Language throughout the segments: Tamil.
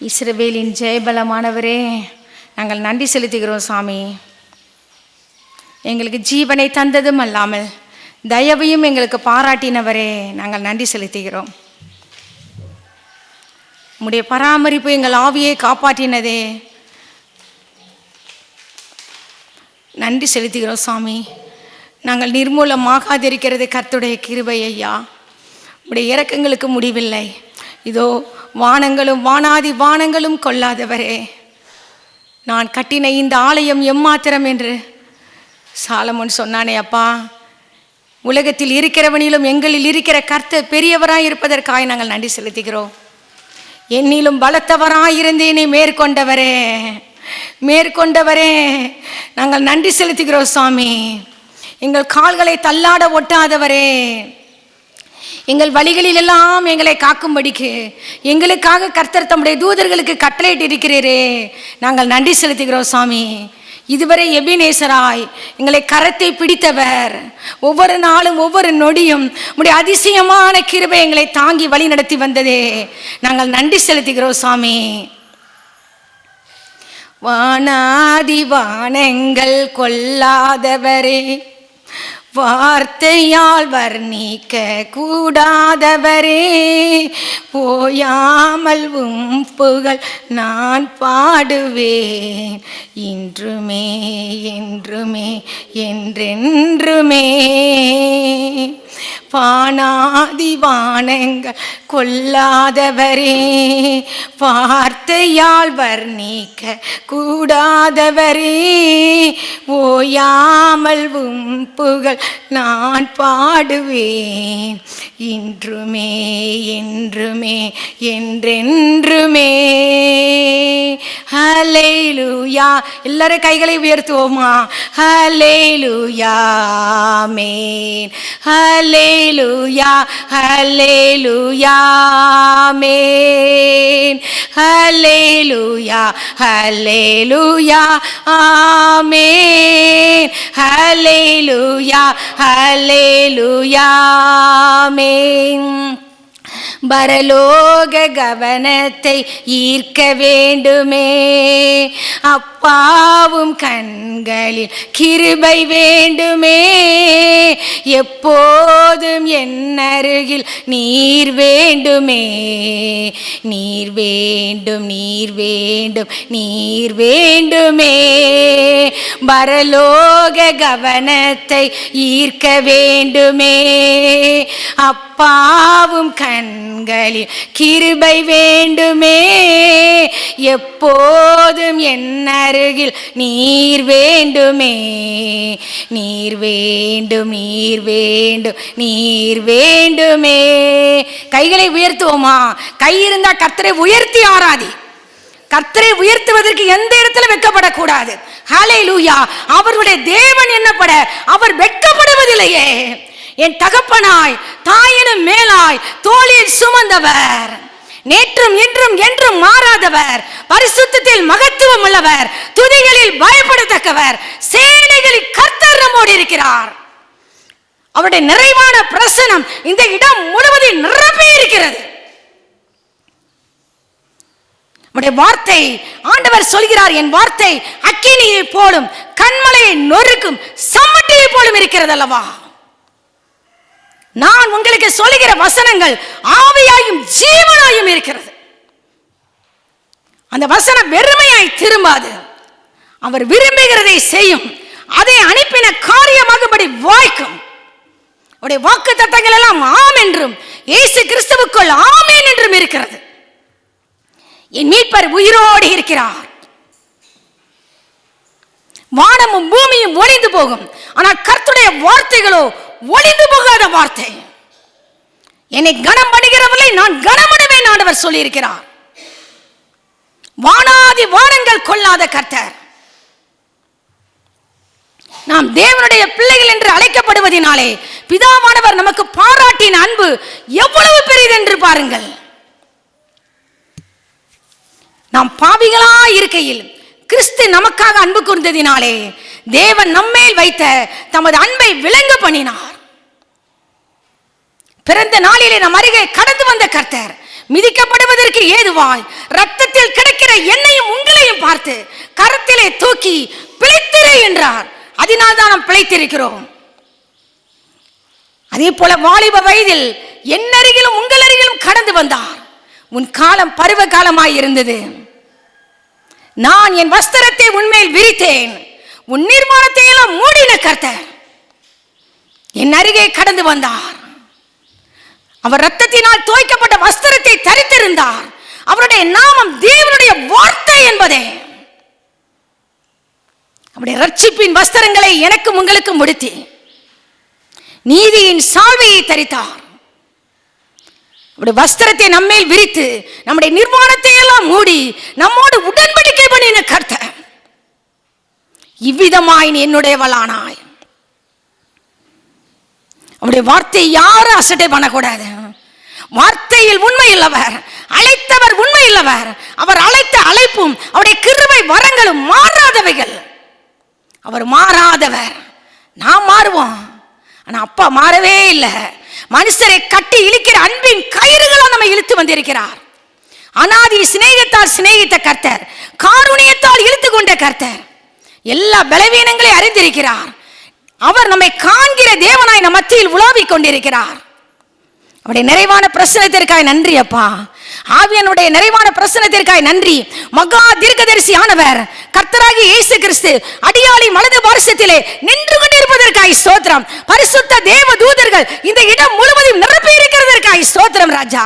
இஸ்ரவேலின் ஜெயபலமானவரே, நாங்கள் நன்றி செலுத்துகிறோம் சாமி. எங்களுக்கு ஜீவனை தந்ததும் அல்லாமல் தயவையும் எங்களுக்கு பாராட்டினவரே, நாங்கள் நன்றி செலுத்துகிறோம். உம்முடைய பராமரிப்பு எங்கள் ஆவியை காப்பாற்றினதே, நன்றி செலுத்துகிறோம் சாமி. நாங்கள் நிர்மூலமாகாதிருக்கிறது கர்த்தருடைய கிருபை ஐயா. உம்முடைய இரக்கங்களுக்கு முடிவில்லை. இதோ வானங்களும் வானாதி வானங்களும் கொள்ளாதவரே, நான் கட்டின இந்த ஆலயம் எம்மாத்திரம் என்று சாலமோன் சொன்னானே அப்பா. உலகத்தில் இருக்கிறவனிலும் எங்களில் இருக்கிற கர்த்தர் பெரியவராய் இருப்பதற்காக நாங்கள் நன்றி செலுத்துகிறோம். என்னிலும் பலத்தவராயிருந்து என்னை மேற்கொண்டவரே நாங்கள் நன்றி செலுத்துகிறோம் சாமி. எங்கள் கால்களை தள்ளாட ஒட்டாதவரே, எங்கள் வழிகளில் எல்லாம் எங்களை காக்கும்படிக்கு எங்களுக்காக கர்த்தர் தம்முடைய தூதர்களுக்கு கட்டளையிட்டு இருக்கிறீரே, நாங்கள் நன்றி செலுத்துகிறோம் சாமி. இதுவரை எபினேசராய் எங்களை கரத்தை பிடித்தவர், ஒவ்வொரு நாளும் ஒவ்வொரு நொடியும் உம்முடைய அதிசயமான கிருபை எங்களை தாங்கி வழி நடத்தி வந்ததே, நாங்கள் நன்றி செலுத்துகிறோம் சாமி. வானாதி வானங்கள் கொள்ளாதவரே, வார்த்தையால் வர்ணிக்க கூடாதவரே, போயாமல் உம் புகழ் நான் பாடுவேன், இன்றுமே என்றுமே என்றென்றுமே. வானாதி வானங்கள் கொள்ளாதவரே, வார்த்தையால் வர்ணிக்க கூடாதவரே, ஓயாமல் உம் புகழ் நான் பாடுவேன், இன்றுமே என்றுமே என்றென்றுமே. ஹல்லேலூயா. எல்லாரும் கைகளை உயர்த்துவோமா? ஹல்லேலூயா ஆமென். ஹல்லேலூயா ஹல்லேலூயா ஆமென். ஹல்லேலூயா ஹல்லேலூயா ஆமென். ஹல்லேலூயா ஹல்லேலூயா ஆமென். பரலோக கவனத்தை ஈர்க்க வேண்டுமே, அப்பாவும் கண்களில் கிருபை வேண்டுமே, எப்போதும் என் அருகில் நீர் வேண்டுமே, நீர் வேண்டும் நீர் வேண்டும் நீர் வேண்டுமே. பரலோக கவனத்தை ஈர்க்க வேண்டுமே, அப்பாவும் கண்களில் கிருபை வேண்டுமே, எப்போதும் என் அருகில் நீர் வேண்டுமே, நீர் வேண்டும் நீர் வேண்டும் நீர் வேண்டுமே. கைகளை உயர்த்துவோமா? கை இருந்தா கர்த்தரை உயர்த்தி ஆராதி. கர்த்தரை உயர்த்துவதற்கு எந்த இடத்துல வெட்கப்படக்கூடாது. ஹல்லேலூயா. அவருடைய தேவன் என்னப்பட அவர் வெட்கப்படுவதில்லையே. என் தகப்பனாய் தாயினும் மேலாய் தோளில் சுமந்தவர், நேற்றும் இன்றும் என்றும் மாறாதவர், பரிசுத்தத்தில் மகத்துவம் உள்ளவர், துதிகளில் பயப்படத்தக்கவர், சேனைகளில் கர்த்தர் நம்மோடு இருக்கிறார். அவருடைய நிறைவான பிரசனம் இந்த இடம் முழுவதும் நிரப்பி இருக்கிறது. அவருடைய வார்த்தை, ஆண்டவர் சொல்கிறார், என் வார்த்தை அக்கினியை போலும் கண்மலையை நொறுக்கும் சம்மட்டியை போலும் இருக்கிறது அல்லவா. நான் உங்களுக்கு சொல்லுகிற வசனங்கள் ஆவியாயும் ஜீவனாயும் இருக்கிறது. அந்த வசனம் வெறுமையாய் திரும்பாது, அவர் விரும்புகிறதை செய்யும், அதை அனுப்பின காரியமாகும்படி வாய்க்கும். அவருடைய வாக்கு தத்தங்கள் எல்லாம் ஆம் என்றும் இயேசு கிறிஸ்துவுக்குள் ஆமென் என்றும் இருக்கிறது. என் மீட்பர் உயிரோடு இருக்கிறார். வானமும் பூமியும் ஒளிந்து போகும், ஆனால் கர்த்தருடைய வார்த்தைகளோ ஒளிந்து போகாத வார்த்தை. என்னை கனம் பண்ணுகிறவர்களை நான் கனமனுவேன் ஆண்டவர் சொல்லி இருக்கிறார். வானாதி வானங்கள் கொள்ளாத கர்த்தர். நாம் தேவனுடைய பிள்ளைகள் என்று அழைக்கப்படுவதினாலே பிதாவானவர் நமக்கு பாராட்டின அன்பு எவ்வளவு பெரியது என்று பாருங்கள். நாம் பாவிகளா இருக்கையில் கிறிஸ்து நமக்காக அன்பு கூர்ந்ததினாலே தேவன் நம்மேல் வைத்த தமது அன்பை விளங்க பண்ணினார். பிறந்த நாளிலே நம் அருகே கடந்து வந்த கர்த்தர் மிதிக்கப்படுவதற்கு ஏதுவாய் ரத்தத்தில் கிடைக்கிற என்னையும் உங்களையும் பார்த்து கரத்திலே தூக்கி பிழைத்திரு என்றார். அதனால் தான் நாம் பிழைத்திருக்கிறோம். அதே போல வாலிப வயதில் என் அருகிலும் உங்கள் அருகிலும் கடந்து வந்தார். உன் காலம் பருவ காலமாய் இருந்தது. நான் என் வஸ்திரத்தை உன்மேல் விரித்தேன், உன் நிர்மாணத்தை எல்லாம் மூடின கர்த்தர் என் அருகே கடந்து வந்தார். அவர் ரத்தத்தினால் தோய்க்கப்பட்ட வஸ்திரத்தை தரித்திருந்தார். அவருடைய நாமம் தேவனுடைய வார்த்தை என்பதே. அவருடைய ரட்சிப்பின் வஸ்திரங்களை எனக்கும் உங்களுக்கும் உடுத்தி நீதியின் சால்வையை தரித்தார். அவருடைய வஸ்திரத்தை நம்மேல் விரித்து நம்முடைய நிர்வாணத்தை எல்லாம் மூடி நம்மோடு உடன்படிக்கை பண்ணின கர்த்தர். இவ்விதமாய் நீ என்னுடையவளானாய். அவருடைய வார்த்தை யாரும் அசட்டை பண்ணக்கூடாது. வார்த்தையில் உண்மை இல்லவர், அழைத்தவர் உண்மை இல்லவர். அவர் அழைத்த அழைப்பும் அவருடைய கிருபை வரங்களும் மாறாதவைகள். அவர் மாறாதவர். நாம் மாறுவோம், ஆனா அப்பா மாறவே இல்லை. மனுஷரை கட்டி இழுக்கிற அன்பின் கயிறுகளை நம்ம இழுத்து வந்திருக்கிறார். அனாதி சிநேகத்தால் சிநேகித்த கர்த்தர், காருணியத்தால் இழுத்து கொண்ட கர்த்தர் எல்லா பலவீனங்களை அறிந்திருக்கிறார். அவர் நம்மை காண்கிற தேவனாய் நம் மத்தியில் உலாவிக் கொண்டிருக்கிறார். அவருடைய நிறைவான பிரசனத்திற்காய் நன்றி அப்பா. ஆவியானுடைய நிறைவான பிரசனத்திற்காய் நன்றி. மகா தீர்க்கதரிசி ஆனவர் கர்த்தராகிய இயேசு கிறிஸ்து அடியாளி வலது பார்சத்திலே நின்று கொண்டிருப்பதற்காய் ஸ்தோத்திரம். பரிசுத்த தேவ தூதர்கள் இந்த இடம் முழுவதும் நிரப்பி இருக்கிறதற்காய் ஸ்தோத்திரம் ராஜா.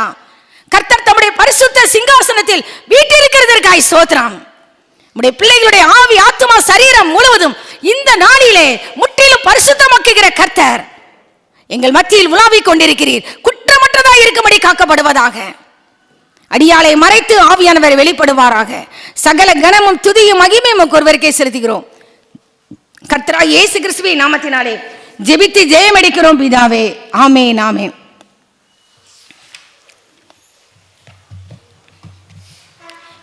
கர்த்தர் தம்முடைய பரிசுத்த சிங்காசனத்தில் வீற்றிருக்கிறதற்காய் ஸ்தோத்திரம். நம்முடைய பிள்ளைகளுடைய ஆவி ஆத்துமா சரீரம் முழுவதும் இந்த நாளிலே முற்றிலும் பரிசுத்தமாக்குகிற கர்த்தர் எங்கள் மத்தியில் உலாவிக் கொண்டிருக்கிறீர். குற்றமற்றதாக இருக்கும்படி காக்கப்படுவதாக. அடியாளை மறைத்து ஆவியானவர் வெளிப்படுவாராக. சகல கனமும் துதியும் மகிமையும் ஒருவருக்கே செலுத்துகிறோம். கர்த்தராகிய இயேசு கிறிஸ்துவின் நாமத்தினாலே ஜெபித்து ஜெயம் அடிக்கிறோம் பிதாவே. ஆமென் ஆமென்.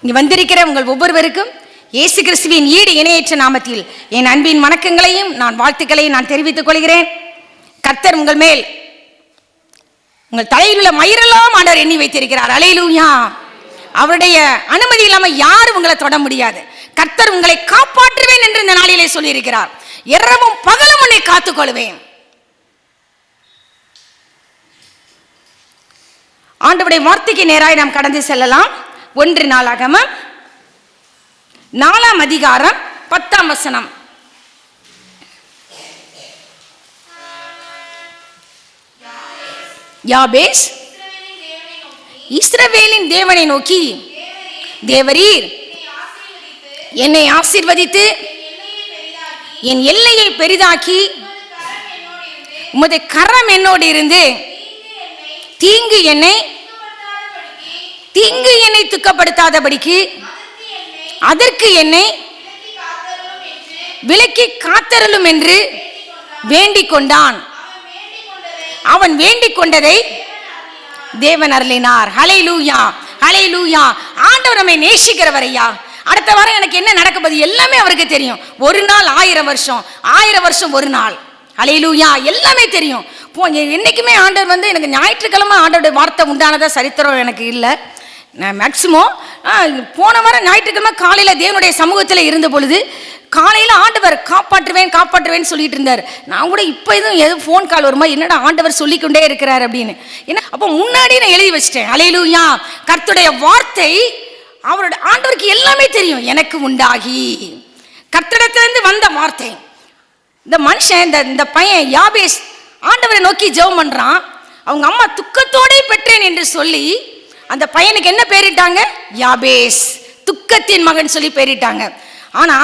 இங்கு வந்திருக்கிற உங்கள் ஒவ்வொருவருக்கும் இயேசு கிறிஸ்துவின் ஈடு இணையற்ற நாமத்தில் என் அன்பின் வணக்கங்களையும் நான் வாழ்த்துக்களையும் நான் தெரிவித்துக் கொள்கிறேன். கர்த்தர் உங்கள் மேல் உங்கள் தலையில் உள்ள மயிரெல்லாம் ஆண்டவர் எண்ணி வைத்திருக்கிறார். அல்லேலூயா. அவருடைய அனுமதி இல்லாமல் யாரும் உங்களை தொட முடியாது. கர்த்தர் உங்களை காப்பாற்றுவேன் என்று இந்த நாளிலே சொல்லியிருக்கிறார். இரவும் பகலும் உன்னை காத்துக்கொள்வேன். ஆண்டவருடைய வார்த்தைக்கு நேராய் நாம் கடந்து செல்லலாம். 1 நாளாகமம் 4ஆம் அதிகாரம் 10ஆம் வசனம். யாபேஸ் இஸ்ரவேலின் தேவனை நோக்கி, தேவரீர் என்னை ஆசீர்வதித்து என் எல்லையை பெரிதாக்கி உமது கரம் என்னோடு இருந்து தீங்கு என்னை துக்கப்படுத்தாதபடிக்கு அதற்கு என்னை விலக்கி காத்தருளும் என்று வேண்டிக் கொண்டான். அவன் வேண்டிக் கொண்டதை தேவன் அருளினார். ஹல்லேலூயா ஹல்லேலூயா. ஆண்டவர் நம்மை நேசிக்கிறவர் ஐயா. அடுத்த வாரம் எனக்கு என்ன நடக்க போகுது எல்லாமே அவருக்கு தெரியும். ஒரு நாள் 1000 வருஷம், 1000 வருஷம் ஒரு நாள். ஹல்லேலூயா. எல்லாமே தெரியும். என்னைக்குமே ஆண்டவர் எனக்கு ஞாயிற்றுக்கிழமை ஆண்டவருடைய வார்த்தை உண்டானதா சரித்திரம் எனக்கு இல்லை. நான் மேக்சிமம் போன வாரம் ஞாயிற்றுக்கிழமை காலையில் தேவனுடைய சமூகத்தில் இருந்த பொழுது காலையில் ஆண்டவர் காப்பாற்றுவேன் சொல்லிட்டு இருந்தார். நான் கூட இப்போ எதுவும் ஃபோன் கால் வருமா, என்னடா ஆண்டவர் சொல்லிக்கொண்டே இருக்கிறார் அப்படின்னு. ஏன்னா அப்போ முன்னாடி நான் எழுதி வச்சிட்டேன். அல்லேலூயா. கர்த்தருடைய வார்த்தை அவருடைய ஆண்டவருக்கு எல்லாமே தெரியும். எனக்கு உண்டாகி கர்த்தரிடத்திலிருந்து வந்த வார்த்தை. இந்த மனுஷன் இந்த பையன் யாபேஸ் ஆண்டவரை நோக்கி ஜெபம் பண்றான். அவங்க அம்மா துக்கத்தோடே பெற்றேன் என்று சொல்லி அந்த பையனுக்கு என்ன பேரிட்டாங்க? யாபேஸ், துக்கத்தின் மகன் சொல்லி பேரிட்டாங்க. ஆனா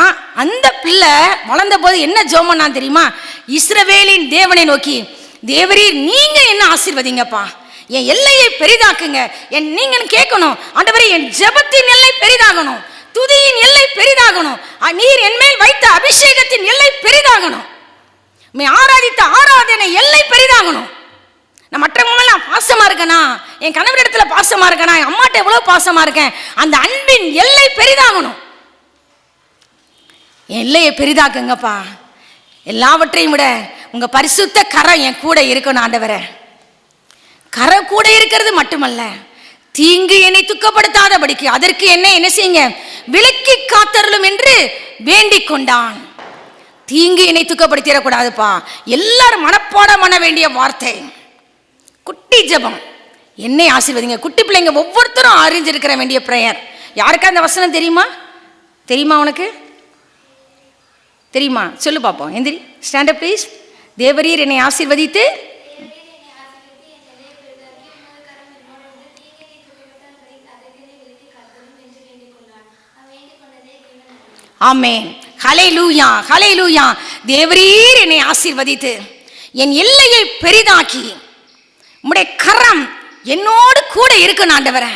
அந்த பிள்ளை வளர்ந்த போது என்ன ஜெபம் பண்ணான் தெரியுமா? இஸ்ரவேலின் தேவனை நோக்கி, தேவரீர் நீங்க என்ன ஆசீர்வதிங்கப்பா, என் எல்லையை பெரிதாக்குங்க. நீங்க கேட்கணும், ஆண்டவரே என் ஜெபத்தின் எல்லை பெரிதாகணும், துதியின் எல்லை பெரிதாகணும், நீர் என் மேல் வைத்த அபிஷேகத்தின் எல்லை பெரிதாகணும், ஆராதித்த ஆராதனை எல்லை பெரிதாகணும். நான் மற்றவங்க நான் பாசமா இருக்கேனா, என் கணவரிடத்துல பாசமா இருக்கேனா, என் அம்மாட்ட எவ்வளவு பாசமா இருக்கேன், அந்த அன்பின் எல்லை பெரிதாகணும். என் எல்லையை பெரிதாக்குங்கப்பா. எல்லாவற்றையும் விட உங்க பரிசுத்த கரம் என் கூட இருக்கணும் ஆண்டவரே. கரம் கூட இருக்கிறது மட்டுமல்ல, தீங்கு என்னை துக்கப்படுத்தாதபடிக்கு அதற்கு என்ன செய்யுங்க, விலக்கி காத்தருளும் என்று வேண்டிக் கொண்டான். தீங்கு என்னை துக்கப்படுத்திடக்கூடாதுப்பா. எல்லாரும் மனப்பாடம் பண்ண வேண்டிய வார்த்தை. குட்டி ஜெபம், என்னை ஆசீர்வதிங்க. குட்டி பிள்ளைங்க ஒவ்வொருத்தரும் அறிஞ்சிருக்கிற வேண்டிய பிரேயர். யாருக்கா அந்த வசனம் தெரியுமா? தெரியுமா? உனக்கு தெரியுமா? சொல்லு பார்ப்போம். எந்திரி, ஸ்டாண்ட் அப் ப்ளீஸ். தேவரீர் என்னை ஆசீர்வதித்து ஆமென். ஹல்லேலூயா, ஹல்லேலூயா. தேவரீர் என்னை ஆசீர்வதித்து என் எல்லையை பெரிதாக்கி உம்முடைய கரம் என்னோடு கூட இருக்கணும் ஆண்டவரே.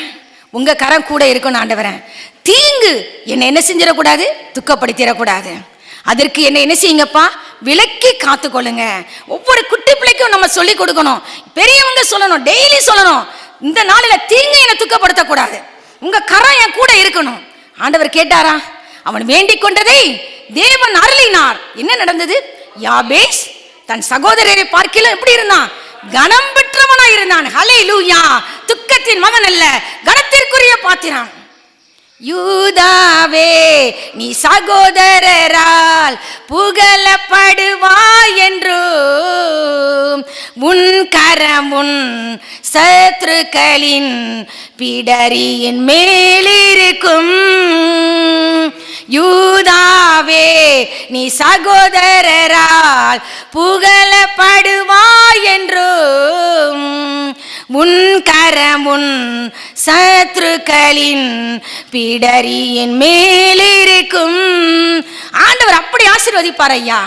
உங்க கரம் கூட இருக்கணும் ஆண்டவரே. தீங்கு என்னை என்ன செஞ்சிடக்கூடாது, துக்கப்படுத்திடக்கூடாது. அதற்கு என்ன செய்யுங்கப்பா, விலக்கி காத்துக்கொள்ளுங்க. ஒவ்வொரு குட்டி பிள்ளைக்கும் நம்ம சொல்லி கொடுக்கணும். பெரியவங்க சொல்லணும், டெய்லி சொல்லணும். இந்த நாளில் தீங்கு என்னை துக்கப்படுத்தக்கூடாது, உங்க கரம் என் கூட இருக்கணும். ஆண்டவர் கேட்டாரா? அவன் வேண்டிக் கொண்டதை தேவன் அருளினார். என்ன நடந்தது? யாபேஸ் தன் சகோதரரை பார்க்கலாம் எப்படி இருந்தான்? கனம் பெற்றவனா இருந்தான். ஹல்லேலூயா. துக்கத்தின் மகன் அல்ல, கனத்திற்குரிய பாத்திரம். யூதாவே நீ சகோதரரால் புகழப்படுவாய் என்றும் உன் கரம் உன் சத்துருக்களின் பிடரியின் மேலிருக்கும். யூதாவே நீ சகோதரரால் புகழப்படுவாய் என்றும் உன் கரம் உன் சத்துருக்களின் பிடரியின் மேலிருக்கும். ஆண்டவர் அப்படி ஆசீர்வதிப்பார். ஐயா,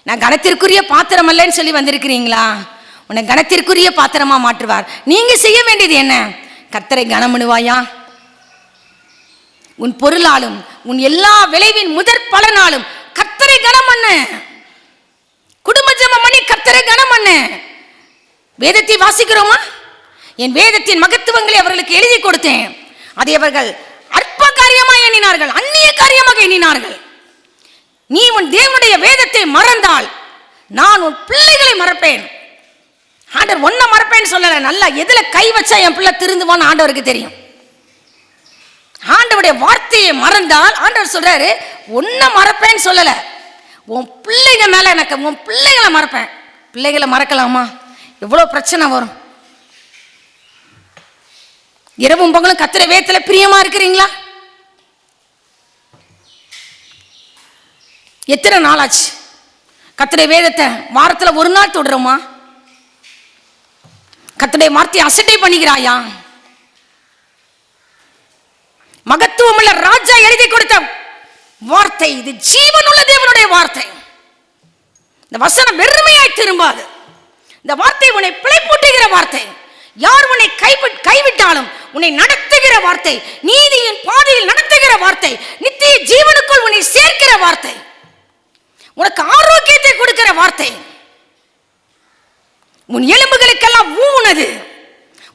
நான் கனத்திற்குரிய பாத்திரம் அல்லன்னு சொல்லி வந்திருக்கிறீங்களா? உன்னை கனத்திற்குரிய பாத்திரமா மாற்றுவார். நீங்க செய்ய வேண்டியது என்ன? கர்த்தரை கனம் பண்ணுவாயா? உன் பொருளாலும் உன் எல்லா விளைவின் முதற் பலனாலும் கர்த்தரை கனம் பண்ணு. குடும்ப ஜெபம் பண்ணி கர்த்தரை கனம் பண்ணு. வேதத்தை வாசிக்கிறோமா? என் வேதத்தின் மகத்துவங்களை அவர்களுக்கு எழுதி கொடுத்தேன். அதை அவர்கள் அற்ப காரியமாக எண்ணினார்கள், அந்நிய காரியமாக எண்ணினார்கள். நீ உன் தேவனுடைய வேதத்தை மறந்தால் நான் உன் பிள்ளைகளை மறப்பேன். ஆண்டவர் ஒன்ன மறப்பேன்னு சொல்லல. நல்லா எதுல கை வச்சா என் பிள்ளை திருந்துவான்னு ஆண்டவருக்கு தெரியும். ஆண்டவருடைய வார்த்தையை மறந்தால் ஆண்டவர் சொல்றாரு ஒன்ன மறப்பேன்னு சொல்லல, உன் பிள்ளைங்க மேல எனக்கு உன் பிள்ளைகளை மறப்பேன். பிள்ளைகளை மறக்கலாமா? எவ்வளவு பிரச்சனை வரும். இரவும் பகலும் கர்த்தருடைய வேதத்துல பிரியமா இருக்கிறீங்களா? எத்தனை நாள் ஆச்சு கர்த்தருடைய வேதத்தை வாரத்துல ஒரு நாள் தொடுறோமா? கர்த்தருடைய வார்த்தையை அசட்டை பண்ணிக்கிறாயா? மகத்துவமுள்ள ராஜா எழுதி கொடுத்த வார்த்தை இது, ஜீவனுள்ள தேவனுடைய வார்த்தை. இந்த வசனம் வெறுமையாய் திரும்பாது. இந்த வார்த்தை உன்னை பிழைப்பூட்டுகிற வார்த்தை. யார் உன்னை கைவிட்டாலும் உன்னை நடத்துகிற வார்த்தை, நீதியின் பாதையில் நடத்துகிற வார்த்தை, நித்திய ஜீவனுக்குள் உன்னை சேர்க்கிற வார்த்தை, உனக்கு ஆரோக்கியத்தை கொடுக்கிற வார்த்தை, உன் எலும்புகளுக்கெல்லாம் ஊனது.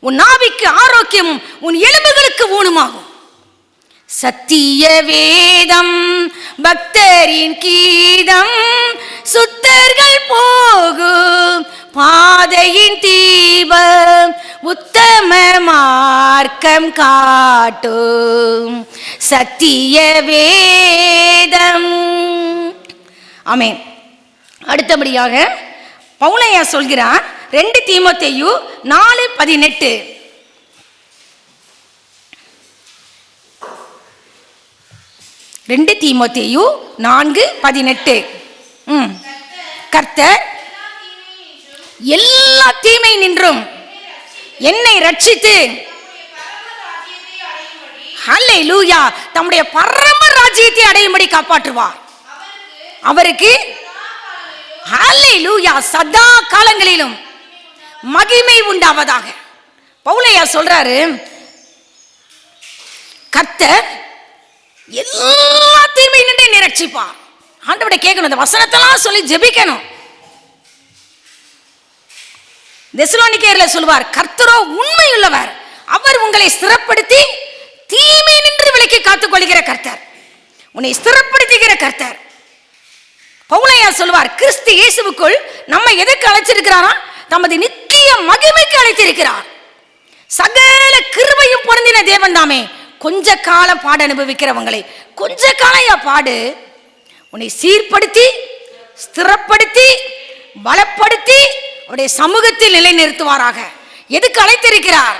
உன் நாவிக்கு ஆரோக்கியமும் உன் எலும்புகளுக்கு ஊனுமாகும். சத்திய வேதம் பக்தரின் கீதம், சுத்தர்கள் போகும் பாதையின் தீபம், உத்தம மார்க்கம் காட்டும் சத்திய வேதம். ஆமென். அடுத்தபடியாக பவுலையா சொல்கிறார் 2 தீமோத்தேயு 4:18. 2 தீமோத்தேயு 4:18. கர்த்தர் எல்லா தீமை நின்றும் என்னை ரட்சித்து ஹல்லேலூயா தம்முடைய பரம ராஜ்யத்தை அடையும்படி காப்பாற்றுவார். அவருக்கு ஹல்லேலூயா சதா காலங்களிலும் மகிமை உண்டாவதாக. பவுலையா சொல்றாரு, கர்த்தர் எல்லா தீமை நின்று என்னை ரட்சிப்பார். ஆண்டவரை கேட்கணும், இந்த வசனத்தெல்லாம் சொல்லி ஜெபிக்கணும். தெசலோனிக்கேயர்ல சொல்வார், கர்த்தரோ உண்மையுள்ளவர், அவர் உங்களை ஸ்திரப்படுத்தி தீமை நின்று விலக்கி காத்துக் கொள்கிற கர்த்தர், உன்னை ஸ்திரப்படுத்துகிற கர்த்தர். பவுலையா சொல்வார், கிறிஸ்து இயேசுவுக்குள் நம்மை எதற்கு அழைச்சிருக்கிறாரா? தமது நித்திய மகிமைக்கு அழைத்திருக்கிறார். சகல கிருபையும் பொருந்தின தேவன் தாமே கொஞ்ச காலம் பாடு அனுபவிக்கிறவங்களை கொஞ்ச காலம் பாடு உன்னை சீர்படுத்தி ஸ்திரப்படுத்தி பலப்படுத்தி அவருடைய சமூகத்தில் நிலைநிறுத்துவாராக. எதுக்கு அழைத்திருக்கிறார்?